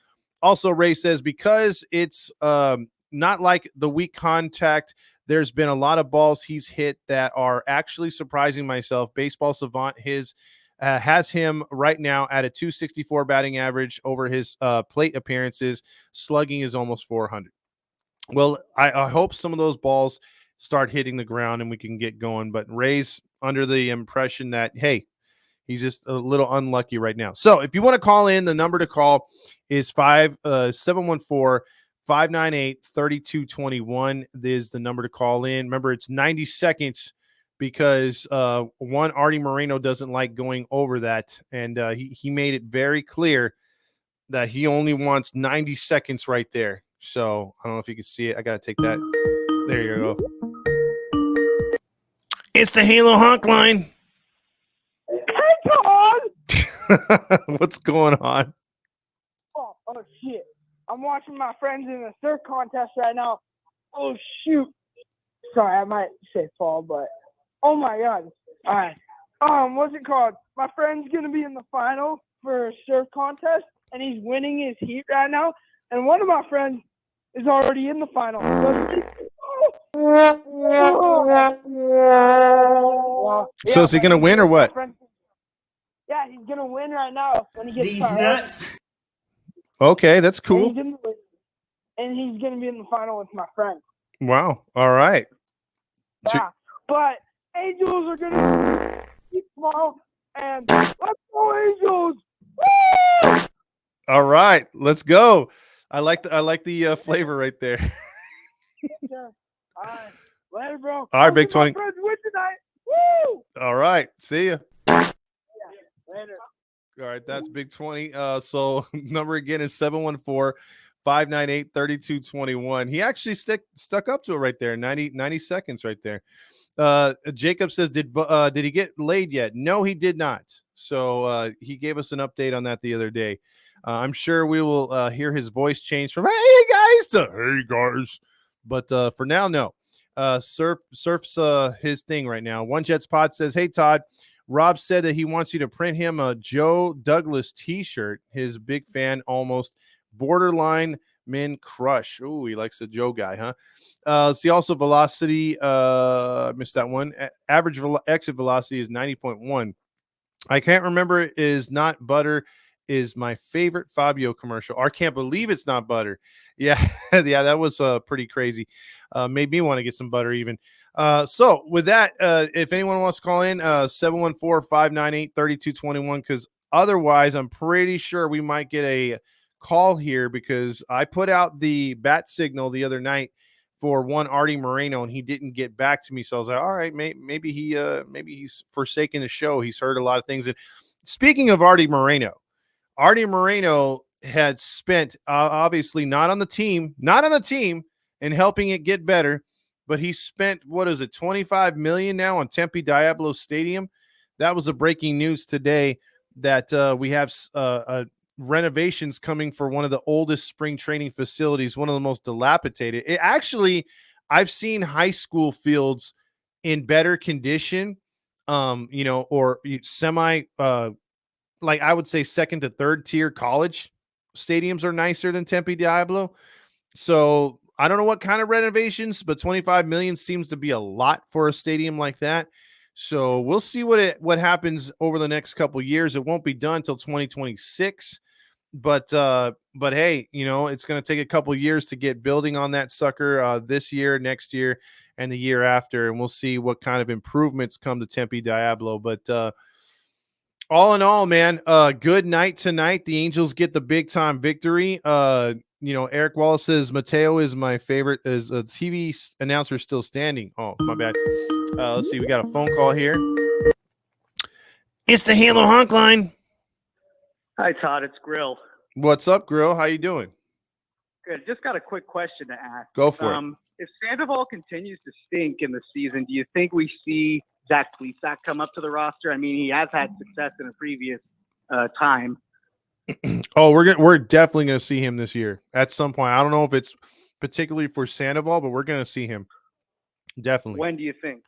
Also, Ray says, because it's not like the weak contact, there's been a lot of balls he's hit that are actually surprising myself. Baseball Savant has him right now at a 264 batting average over his plate appearances. Slugging is almost 400. Well, I hope some of those balls start hitting the ground and we can get going. But Ray's under the impression that, hey, he's just a little unlucky right now. So if you want to call in, the number to call is 714-598-3221 is the number to call in. Remember, it's 90 seconds because one, Artie Moreno doesn't like going over that. And he made it very clear that he only wants 90 seconds right there. So I don't know if you can see it. I got to take that. There you go. It's the Halo Honk line. Hey, Todd. What's going on? Oh, shit. I'm watching my friends in a surf contest right now. Oh, shoot. Sorry, I might say fall, but oh, my God. All right. What's it called? My friend's going to be in the final for a surf contest, and he's winning his heat right now. And one of my friends is already in the final. So is he going to win or what? Yeah, he's going to win right now when he gets fired. Okay, that's cool. And he's going to be in the final with my friend. Wow. All right. Yeah, but Angels are going to keep tomorrow, and let's go Angels! Woo! All right, let's go. I like the flavor right there. All right, later, bro. All right, Big 20. Friends win tonight. Woo! All right, see ya. Yeah, later. All right, that's Big 20. So number again is 714-598-3221. He actually stuck up to it right there. 90 seconds right there. Jacob says, did he get laid yet? No, he did not. So he gave us an update on that the other day. I'm sure we will hear his voice change from "Hey guys" to "Hey guys," but for now, no. Surf's his thing right now. One Jets Pod says, "Hey Todd, Rob said that he wants you to print him a Joe Douglas T-shirt. His big fan, almost borderline men crush. Ooh, he likes the Joe guy, huh?" See also velocity. Missed that one. Average exit velocity is 90.1. I can't remember. Is not butter. Is my favorite Fabio commercial. I can't believe it's not butter. Yeah, yeah, that was pretty crazy. Made me want to get some butter even. So with that, if anyone wants to call in, 714-598-3221, because otherwise I'm pretty sure we might get a call here because I put out the bat signal the other night for one Artie Moreno, and he didn't get back to me. So I was like, all right, maybe he's forsaken the show. He's heard a lot of things. And speaking of Artie Moreno had spent obviously not on the team and helping it get better, but he spent, what is it, $25 million now on Tempe Diablo Stadium. That was a breaking news today that we have renovations coming for one of the oldest spring training facilities, one of the most dilapidated. I've seen high school fields in better condition, or semi, like I would say second to third tier college stadiums are nicer than Tempe Diablo. So I don't know what kind of renovations, but 25 million seems to be a lot for a stadium like that. So we'll see what happens over the next couple years. It won't be done until 2026. But hey, it's going to take a couple years to get building on that sucker this year, next year, and the year after, and we'll see what kind of improvements come to Tempe Diablo. But all in all, man, good night tonight. The Angels get the big time victory. Eric Wallace says Mateo is my favorite. Is a TV announcer still standing? Oh, my bad. Let's see. We got a phone call here. It's the Halo Honk line. Hi, Todd. It's Grill. What's up, Grill? How you doing? Good. Just got a quick question to ask. Go for it. If Sandoval continues to stink in the season, do you think we see Zach Plesac come up to the roster? I mean, he has had success in a previous time. Oh, we're definitely going to see him this year at some point. I don't know if it's particularly for Sandoval, but we're going to see him. Definitely. When do you think?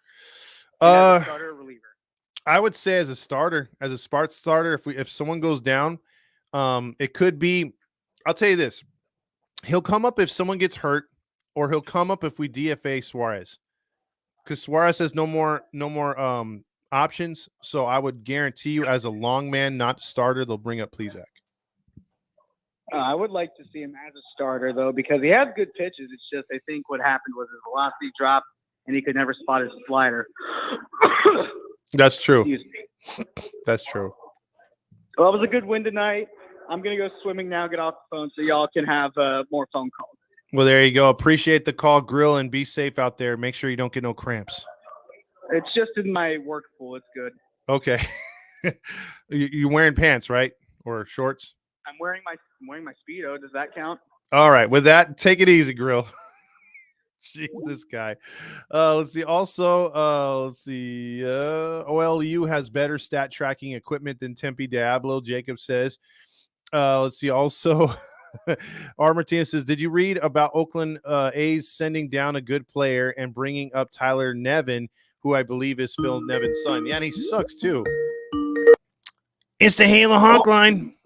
As a starter or reliever? I would say as a starter, as a Sparks starter. If someone goes down, it could be. I'll tell you this: he'll come up if someone gets hurt, or he'll come up if we DFA Suarez, because Suarez has no more options. So I would guarantee you, as a long man, not starter, they'll bring up Plesac. I would like to see him as a starter though, because he has good pitches. It's just I think what happened was his velocity dropped, and he could never spot his slider. That's true. That's true. Well, it was a good win tonight. I'm going to go swimming now, get off the phone so y'all can have more phone calls. Well, there you go. Appreciate the call, Grill, and be safe out there. Make sure you don't get no cramps. It's just in my work pool. It's good. Okay. You wearing pants, right? Or shorts? I'm wearing my Speedo. Does that count? All right. With that, take it easy, Grill. Jeez, this guy. Let's see. Also, OLU has better stat tracking equipment than Tempe Diablo, Jacob says. Let's see. Also, R. Martinez says, did you read about Oakland A's sending down a good player and bringing up Tyler Nevin, who I believe is Phil Nevin's son? Yeah, and he sucks too. It's the Halo Honk line.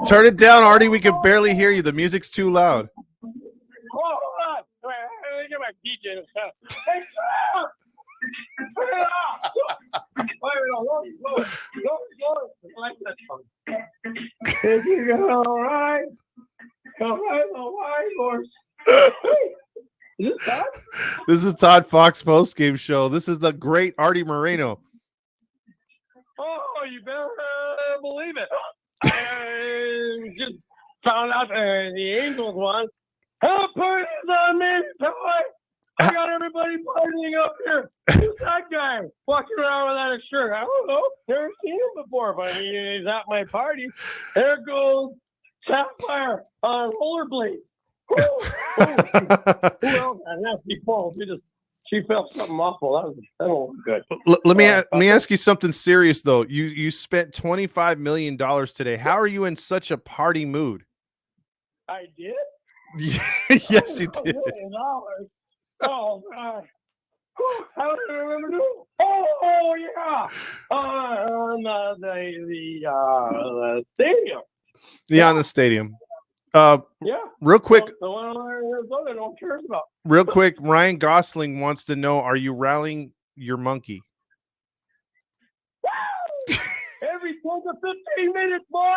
Turn it down, Artie. We can barely hear you. The music's too loud. Hold on. Let me get my DJ and stuff. Hey, turn it off. Like that one. Is you all right? All right, horse. Is this Todd? This is Todd Fox postgame show. This is the great Artie Moreno. Oh, you better believe it. I just found out the Angels won. How party's on me, boy? I got everybody partying up here. Who's that guy walking around with that shirt? I don't know. Never seen him before, but he's at my party. There goes Sapphire on rollerblades. Who else? And that's before she felt something awful. That was good. Let me ask you something serious though. You spent $25 million today. How are you in such a party mood? I did. Yes, you did. Oh God! How did I remember doing? Oh yeah! On the stadium. Yeah, on the stadium. Yeah. Real quick. The one in Arizona no one cares about. Real quick, Ryan Gosling wants to know: are you rallying your monkey? Every 10 to 15 minutes, boy.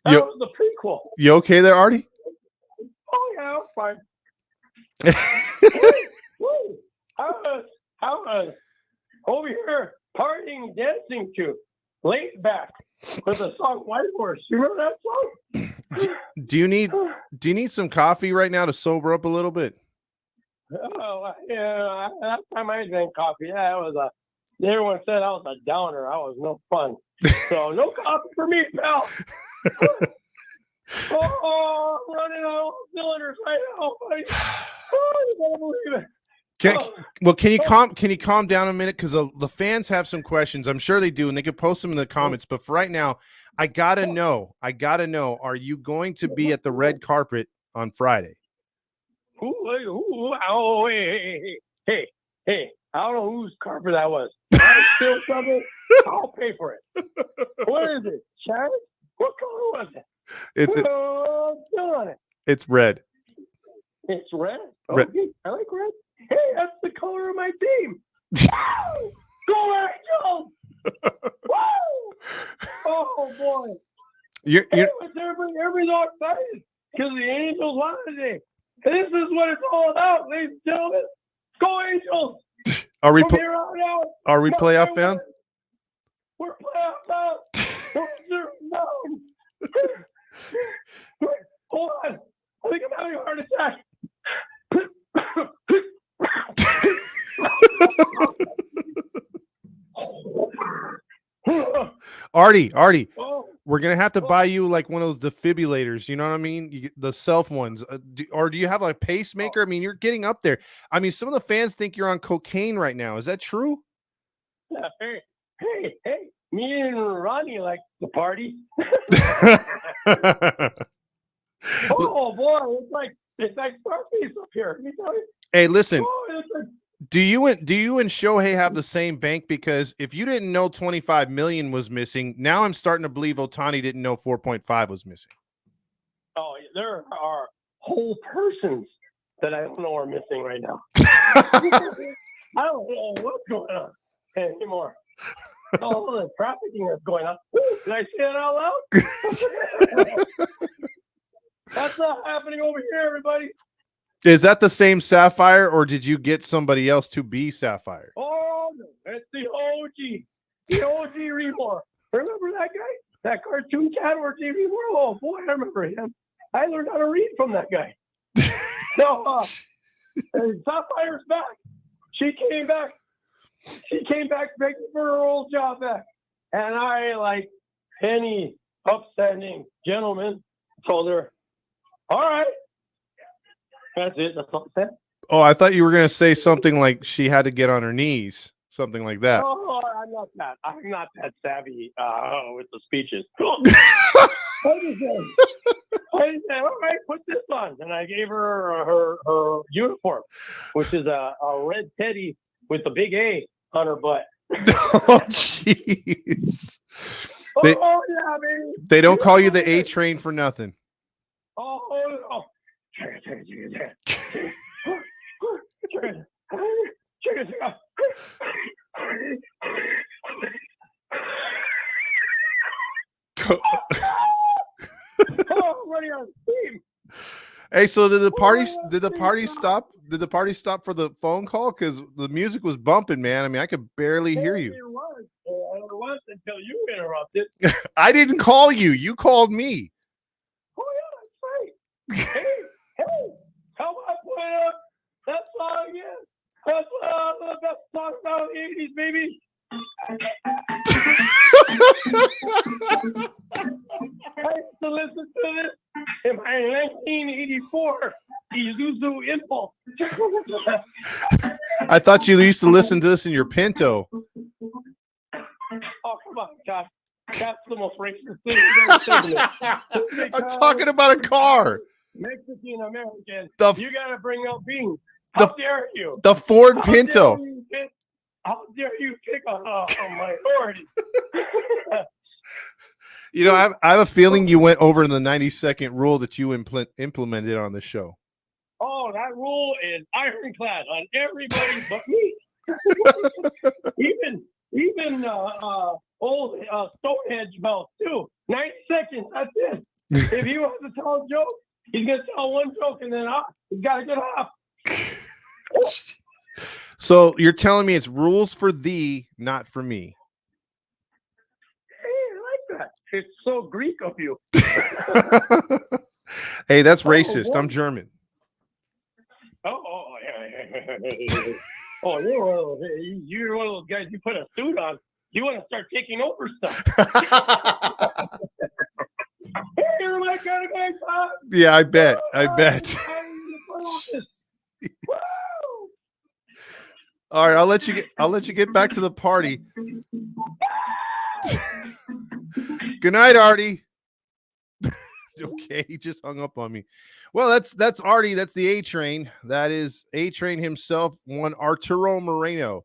That was the prequel. You okay there, Artie? Oh yeah, I'm fine. How was over here partying, dancing to laid back with the song White Horse? You remember that song? Do you need some coffee right now to sober up a little bit? Oh yeah, that time I drank coffee. Yeah, everyone said I was a downer. I was no fun. So no coffee for me, pal. Oh, I'm running on all cylinders right now, buddy. Oh, you gotta believe it. Can you calm down a minute? Because the fans have some questions. I'm sure they do, and they could post them in the comments. But for right now, I gotta know. Are you going to be at the red carpet on Friday? Hey! I don't know whose carpet that was. I steal something. I'll pay for it. What is it, Chad? What color was it? It's still on it. It's red. It's red. Red. Okay, I like red. Hey, that's the color of my team. Go Angels! Woo! Oh boy! Everybody's all excited because the Angels won today. This is what it's all about, ladies and gentlemen. Go Angels! Are we playoff bound? We're playoff bound. We're bound. Hold on. I think I'm having a heart attack. Artie, we're gonna have to buy you like one of those defibrillators. You know what I mean? The self ones, or do you have a pacemaker? I mean, you're getting up there. I mean, some of the fans think you're on cocaine right now. Is that true? Hey! Me and Ronnie like to party. Oh boy, it's like Scarface up here. Let me tell you. Hey, listen. Do you and Shohei have the same bank? Because if you didn't know 25 million was missing, now I'm starting to believe Ohtani didn't know 4.5 was missing. Oh, there are whole persons that I don't know are missing right now. I don't know what's going on anymore. All the trafficking that's going on. Did I say that out loud? That's not happening over here, everybody. Is that the same Sapphire, or did you get somebody else to be Sapphire? Oh, no, it's the OG Remore. Remember that guy? That cartoon cat or TV Remore? Oh, boy, I remember him. I learned how to read from that guy. So, Sapphire's back. She came back begging for her old job back. And I, like any upstanding gentleman, told her, all right. That's it. That's all I said. Oh, I thought you were going to say something like she had to get on her knees, something like that. Oh, I'm not that savvy with the speeches. I just said, all right, put this on. And I gave her her uniform, which is a red teddy with a big A on her butt. Oh, jeez. Yeah, baby. They don't call you the A train for nothing. Oh. Hey, so did the party stop? Did the party stop for the phone call? Because the music was bumping, man. I mean, I could barely hear you. It was until you interrupted. I didn't call you. You called me. Oh yeah, that's right. Hey, how about putting up that song again? That's the best song about the 80s, baby. I used to listen to this in my 1984 Isuzu Impulse. I thought you used to listen to this in your Pinto. Oh, come on, Josh. That's the most racist thing you've ever said to me. I'm talking about a car. Mexican American. You got to bring up beans. How dare you? The Ford Pinto. How dare you pick on a minority? You know, I have a feeling you went over the 90-second rule that you implemented on the show. Oh, that rule is ironclad on everybody but me. even old Stonehenge Mouse too. 90 seconds. That's it. If he wants to tell a joke, he's gonna tell one joke and then he's got to get off. So you're telling me it's rules for thee, not for me. Hey, I like that. It's so Greek of you. Hey, that's racist. I'm German. Oh, you're one of those guys. You put a suit on. You want to start taking over stuff. Hey, you're my kind of guy, Tom. Yeah, I bet. All right, I'll let you get back to the party. Good night, Artie. Okay, he just hung up on me. Well, that's Artie. That's the A Train. That is A Train himself, one Arturo Moreno.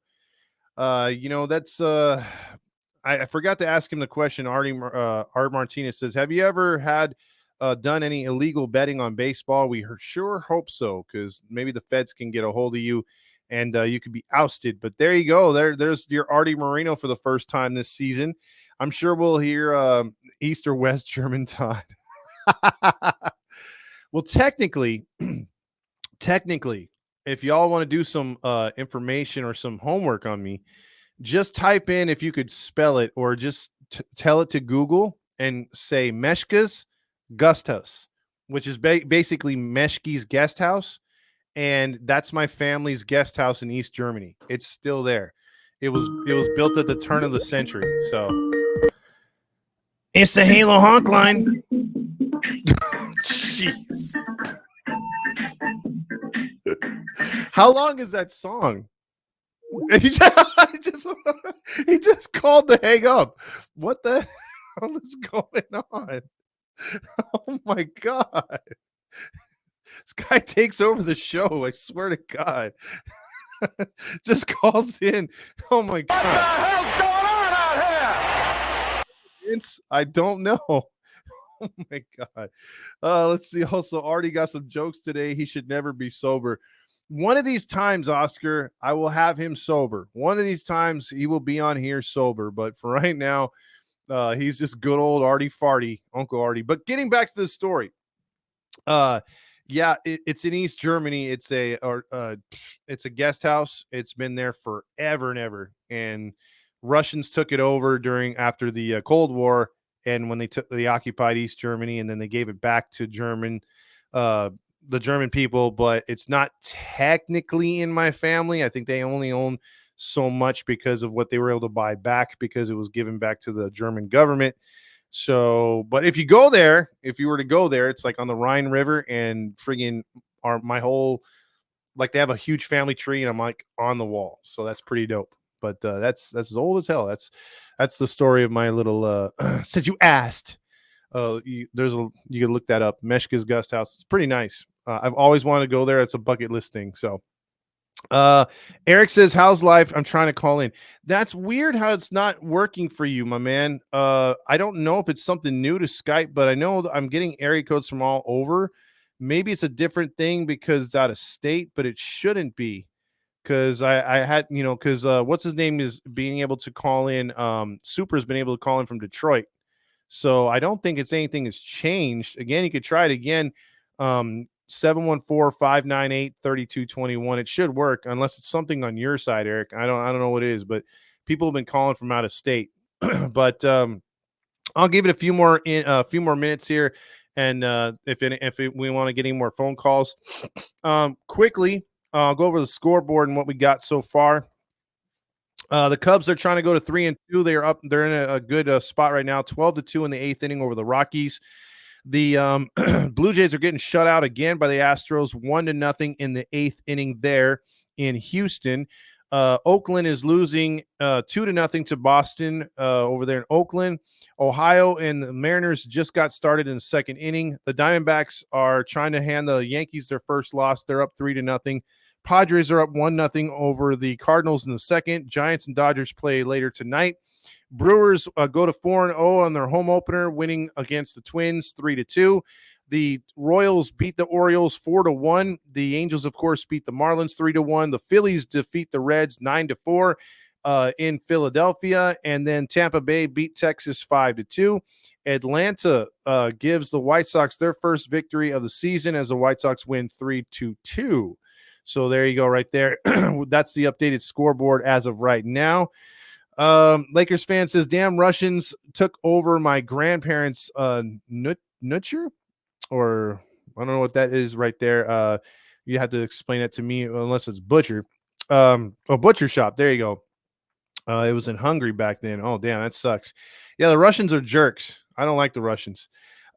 That's I forgot to ask him the question. Art Martinez says, have you ever had done any illegal betting on baseball? We sure hope so, because maybe the feds can get a hold of you and you could be ousted. But there you go. There's your Artie Moreno for the first time this season. I'm sure we'll hear East or West German Todd. Well, technically, if y'all want to do some information or some homework on me, just type in, if you could spell it, or just tell it to Google and say Meshka's Gasthaus, which is basically Meshki's guest house. And that's my family's guest house in East Germany. It's still there. It was built at the turn of the century. So it's the Halo Honk line. Jeez. How long is that song? He just called to hang up. What the hell is going on? Oh my God. This guy takes over the show. I swear to God. Just calls in. Oh my God. What the hell's going on out here? I don't know. Oh my God. Let's see. Also, Artie got some jokes today. He should never be sober. One of these times, Oscar, I will have him sober. One of these times he will be on here sober. But for right now, he's just good old Artie Farty, Uncle Artie. But getting back to the story. Yeah, it's in East Germany. It's a guest house. It's been there forever and ever. And Russians took it over after the Cold War. And when they occupied East Germany, and then they gave it back to the German people, but it's not technically in my family. I think they only own so much because of what they were able to buy back, because it was given back to the German government. So, but if you were to go there, it's like on the Rhine River, and friggin' my whole, like, they have a huge family tree, and I'm like on the wall. So that's pretty dope. But that's as old as hell. That's the story of my little since you asked. You can look that up. Meshka's Guest House. It's pretty nice. I've always wanted to go there. It's a bucket list thing. So Eric says, how's life? I'm trying to call in. That's weird how it's not working for you, my man. I don't know if it's something new to Skype, but I know I'm getting area codes from all over. Maybe it's a different thing because it's out of state, but it shouldn't be. Because I had, because what's his name is being able to call in. Super's been able to call in from Detroit. So I don't think anything has changed. Again, you could try it again. 714-598-3221. It should work, unless it's something on your side, Eric. I don't know what it is, but people have been calling from out of state. But I'll give it a few more minutes here, and if we want to get any more phone calls, quickly, I'll go over the scoreboard and what we got so far. The Cubs are trying to go to 3-2. They're in a good spot right now, 12-2 in the 8th inning over the Rockies. The Blue Jays are getting shut out again by the Astros, 1-0 in the 8th inning there in Houston. Oakland is losing 2-0 to Boston over there in Oakland. Ohio and the Mariners just got started in the 2nd inning. The Diamondbacks are trying to hand the Yankees their first loss. They're up 3-0. Padres are up 1-0 over the Cardinals in the second. Giants and Dodgers play later tonight. Brewers go to 4-0 on their home opener, winning against the Twins 3-2. The Royals beat the Orioles 4-1. The Angels, of course, beat the Marlins 3-1. The Phillies defeat the Reds 9-4 in Philadelphia, and then Tampa Bay beat Texas 5-2. Atlanta gives the White Sox their first victory of the season as the White Sox win 3-2. So there you go, right there. That's the updated scoreboard as of right now. Lakers fan says, "Damn, Russians took over my grandparents' nutcher." Or I don't know what that is right there. You have to explain it to me unless it's butcher. A butcher shop. There you go. It was in Hungary back then. Oh, damn, that sucks. Yeah, the Russians are jerks. I don't like the Russians.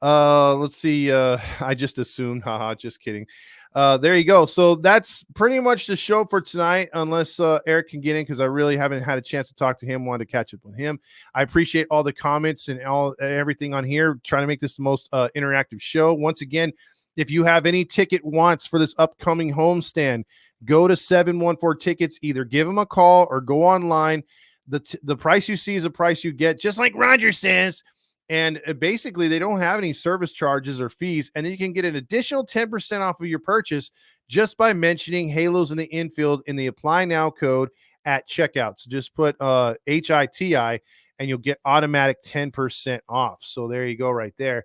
Let's see. I just assumed. Haha, just kidding. There you go. So that's pretty much the show for tonight, unless Eric can get in, because I really haven't had a chance to talk to him. Wanted to catch up with him. I appreciate all the comments and everything on here. Trying to make this the most interactive show. Once again, if you have any ticket wants for this upcoming homestand, go to 714 Tickets. Either give them a call or go online. The price you see is the price you get, just like Roger says. And basically, they don't have any service charges or fees. And then you can get an additional 10% off of your purchase just by mentioning Halos in the Infield in the Apply Now code at checkout. So just put HITI and you'll get automatic 10% off. So there you go right there.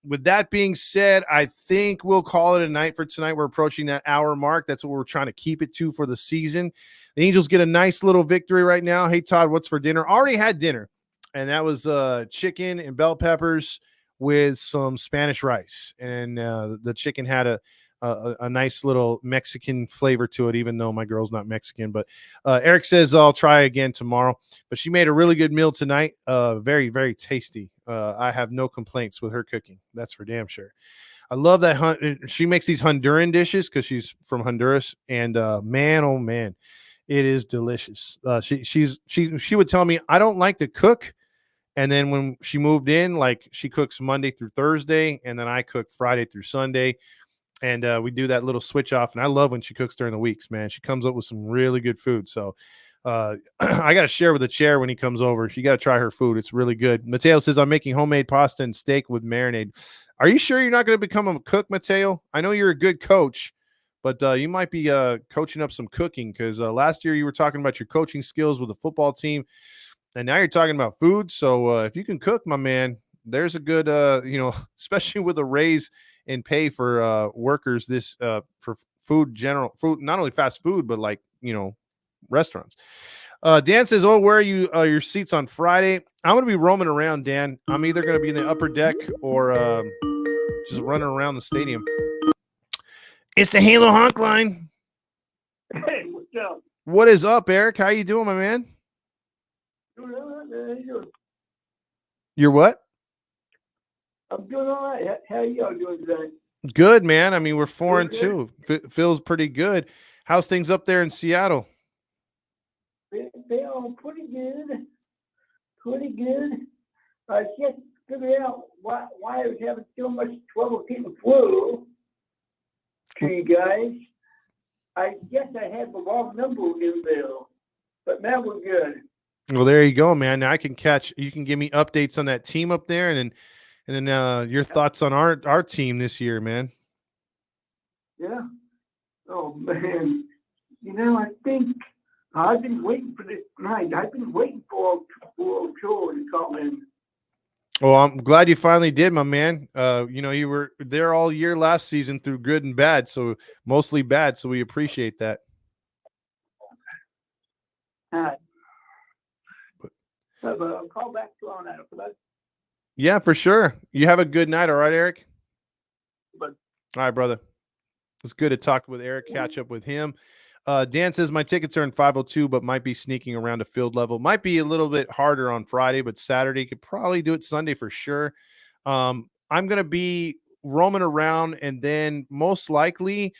With that being said, I think we'll call it a night for tonight. We're approaching that hour mark. That's what we're trying to keep it to for the season. The Angels get a nice little victory right now. Hey, Todd, what's for dinner? Already had dinner. And that was chicken and bell peppers with some Spanish rice. And the chicken had a nice little Mexican flavor to it, even though my girl's not Mexican. But Eric says I'll try again tomorrow. But she made a really good meal tonight. Very, very tasty. I have no complaints with her cooking. That's for damn sure. I love that. She makes these Honduran dishes because she's from Honduras. And man, oh man, it is delicious. She would tell me, I don't like to cook. And then when she moved in, like, she cooks Monday through Thursday, and then I cook Friday through Sunday. And we do that little switch off. And I love when she cooks during the weeks, man. She comes up with some really good food. So I got to share with the chair when he comes over. You got to try her food. It's really good. Mateo says, "I'm making homemade pasta and steak with marinade." Are you sure you're not going to become a cook, Mateo? I know you're a good coach, but you might be coaching up some cooking, because last year you were talking about your coaching skills with the football team. And now you're talking about food. So if you can cook, my man, there's a good, especially with a raise in pay for workers for food, not only fast food, but like, restaurants. Dan says, "Oh, where are you? Your seats on Friday?" I'm going to be roaming around, Dan. I'm either going to be in the upper deck or just running around the stadium. It's the Halo Honk Line. Hey, what's up? What is up, Eric? How you doing, my man? You're what? I'm doing all right. How y'all doing today? Good, man. I mean, we're 4-2. Feels pretty good. How's things up there in Seattle? They're all pretty good. Pretty good. I can't figure out why I was having so much trouble getting flu to you guys. I guess I had the wrong number in there, but now we're good. Well, there you go, man. Now you can give me updates on that team up there, and then your thoughts on our team this year, man. Yeah. Oh man. I think I've been waiting for this night. I've been waiting for Joe to call in. Well, I'm glad you finally did, my man. You were there all year last season through good and bad, so mostly bad. So we appreciate that. All right. Have a call back to on that. Yeah, for sure. You have a good night, all right, Eric? But, all right, brother. It's good to talk with Eric, catch up with him. Dan says, "My tickets are in 502, but might be sneaking around to field level. Might be a little bit harder on Friday, but Saturday could probably do it Sunday for sure." I'm going to be roaming around, and then most likely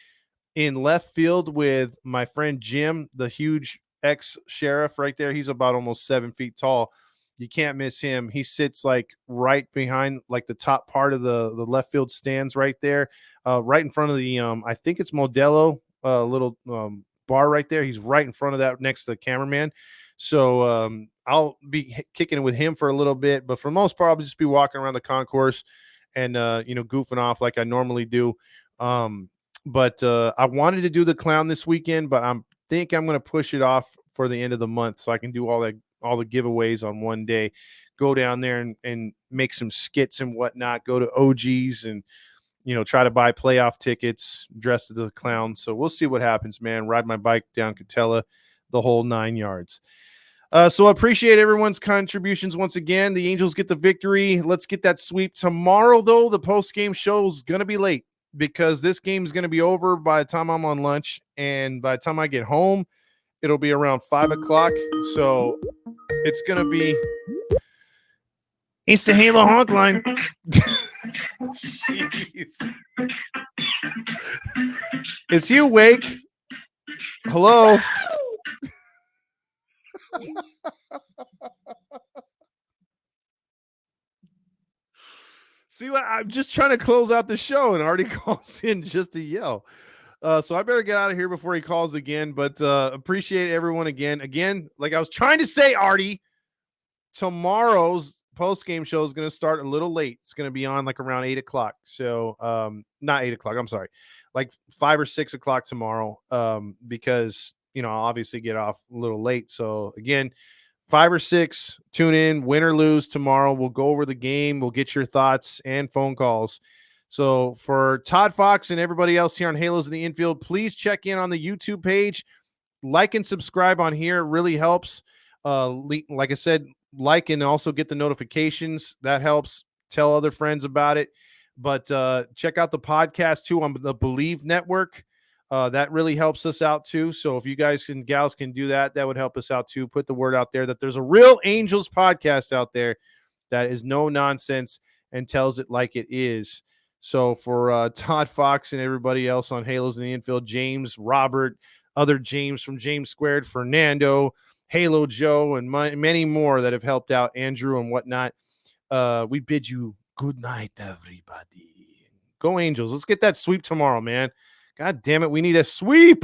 in left field with my friend Jim, the huge ex-sheriff right there. He's about almost 7 feet tall. You can't miss him. He sits like right behind like the top part of the left field stands right there, right in front of the I think it's Modelo little bar right there. He's right in front of that next to the cameraman. So I'll be kicking it with him for a little bit, but for the most part, I'll just be walking around the concourse and goofing off like I normally do. But I wanted to do the clown this weekend, but I'm going to push it off for the end of the month so I can do all the giveaways on one day. Go down there and make some skits and whatnot. Go to OGs and try to buy playoff tickets dressed as a clown. So we'll see what happens, man. Ride my bike down Catella, the whole 9 yards. So I appreciate everyone's contributions once again. The Angels get the victory. Let's get that sweep tomorrow, though. The post-game show is going to be late because this game is going to be over by the time I'm on lunch, and by the time I get home, it'll be around 5 o'clock. So it's going to be Instant Halo Honk Line. Jeez. Is he awake? Hello? See what I'm just trying to close out the show and already calls in just to yell. So I better get out of here before he calls again. But appreciate everyone again. Again, like I was trying to say, Artie, tomorrow's post-game show is going to start a little late. It's going to be on like around 8 o'clock. So not 8 o'clock. I'm sorry. Like 5 or 6 o'clock tomorrow because, I'll obviously get off a little late. So again, 5 or 6, tune in, win or lose tomorrow. We'll go over the game. We'll get your thoughts and phone calls. So for Todd Fox and everybody else here on Halos in the Infield, please check in on the YouTube page. Like and subscribe on here. It really helps. Like I said, like and also get the notifications. That helps. Tell other friends about it. But check out the podcast, too, on the Believe Network. That really helps us out too. So if you guys and gals can do that, that would help us out too. Put the word out there that there's a real Angels podcast out there that is no nonsense and tells it like it is. So for Todd Fox and everybody else on Halos in the Infield, James, Robert, other James from James Squared, Fernando, Halo Joe, and many more that have helped out, Andrew and whatnot, we bid you good night, everybody. Go Angels. Let's get that sweep tomorrow, man. God damn it, we need a sweep.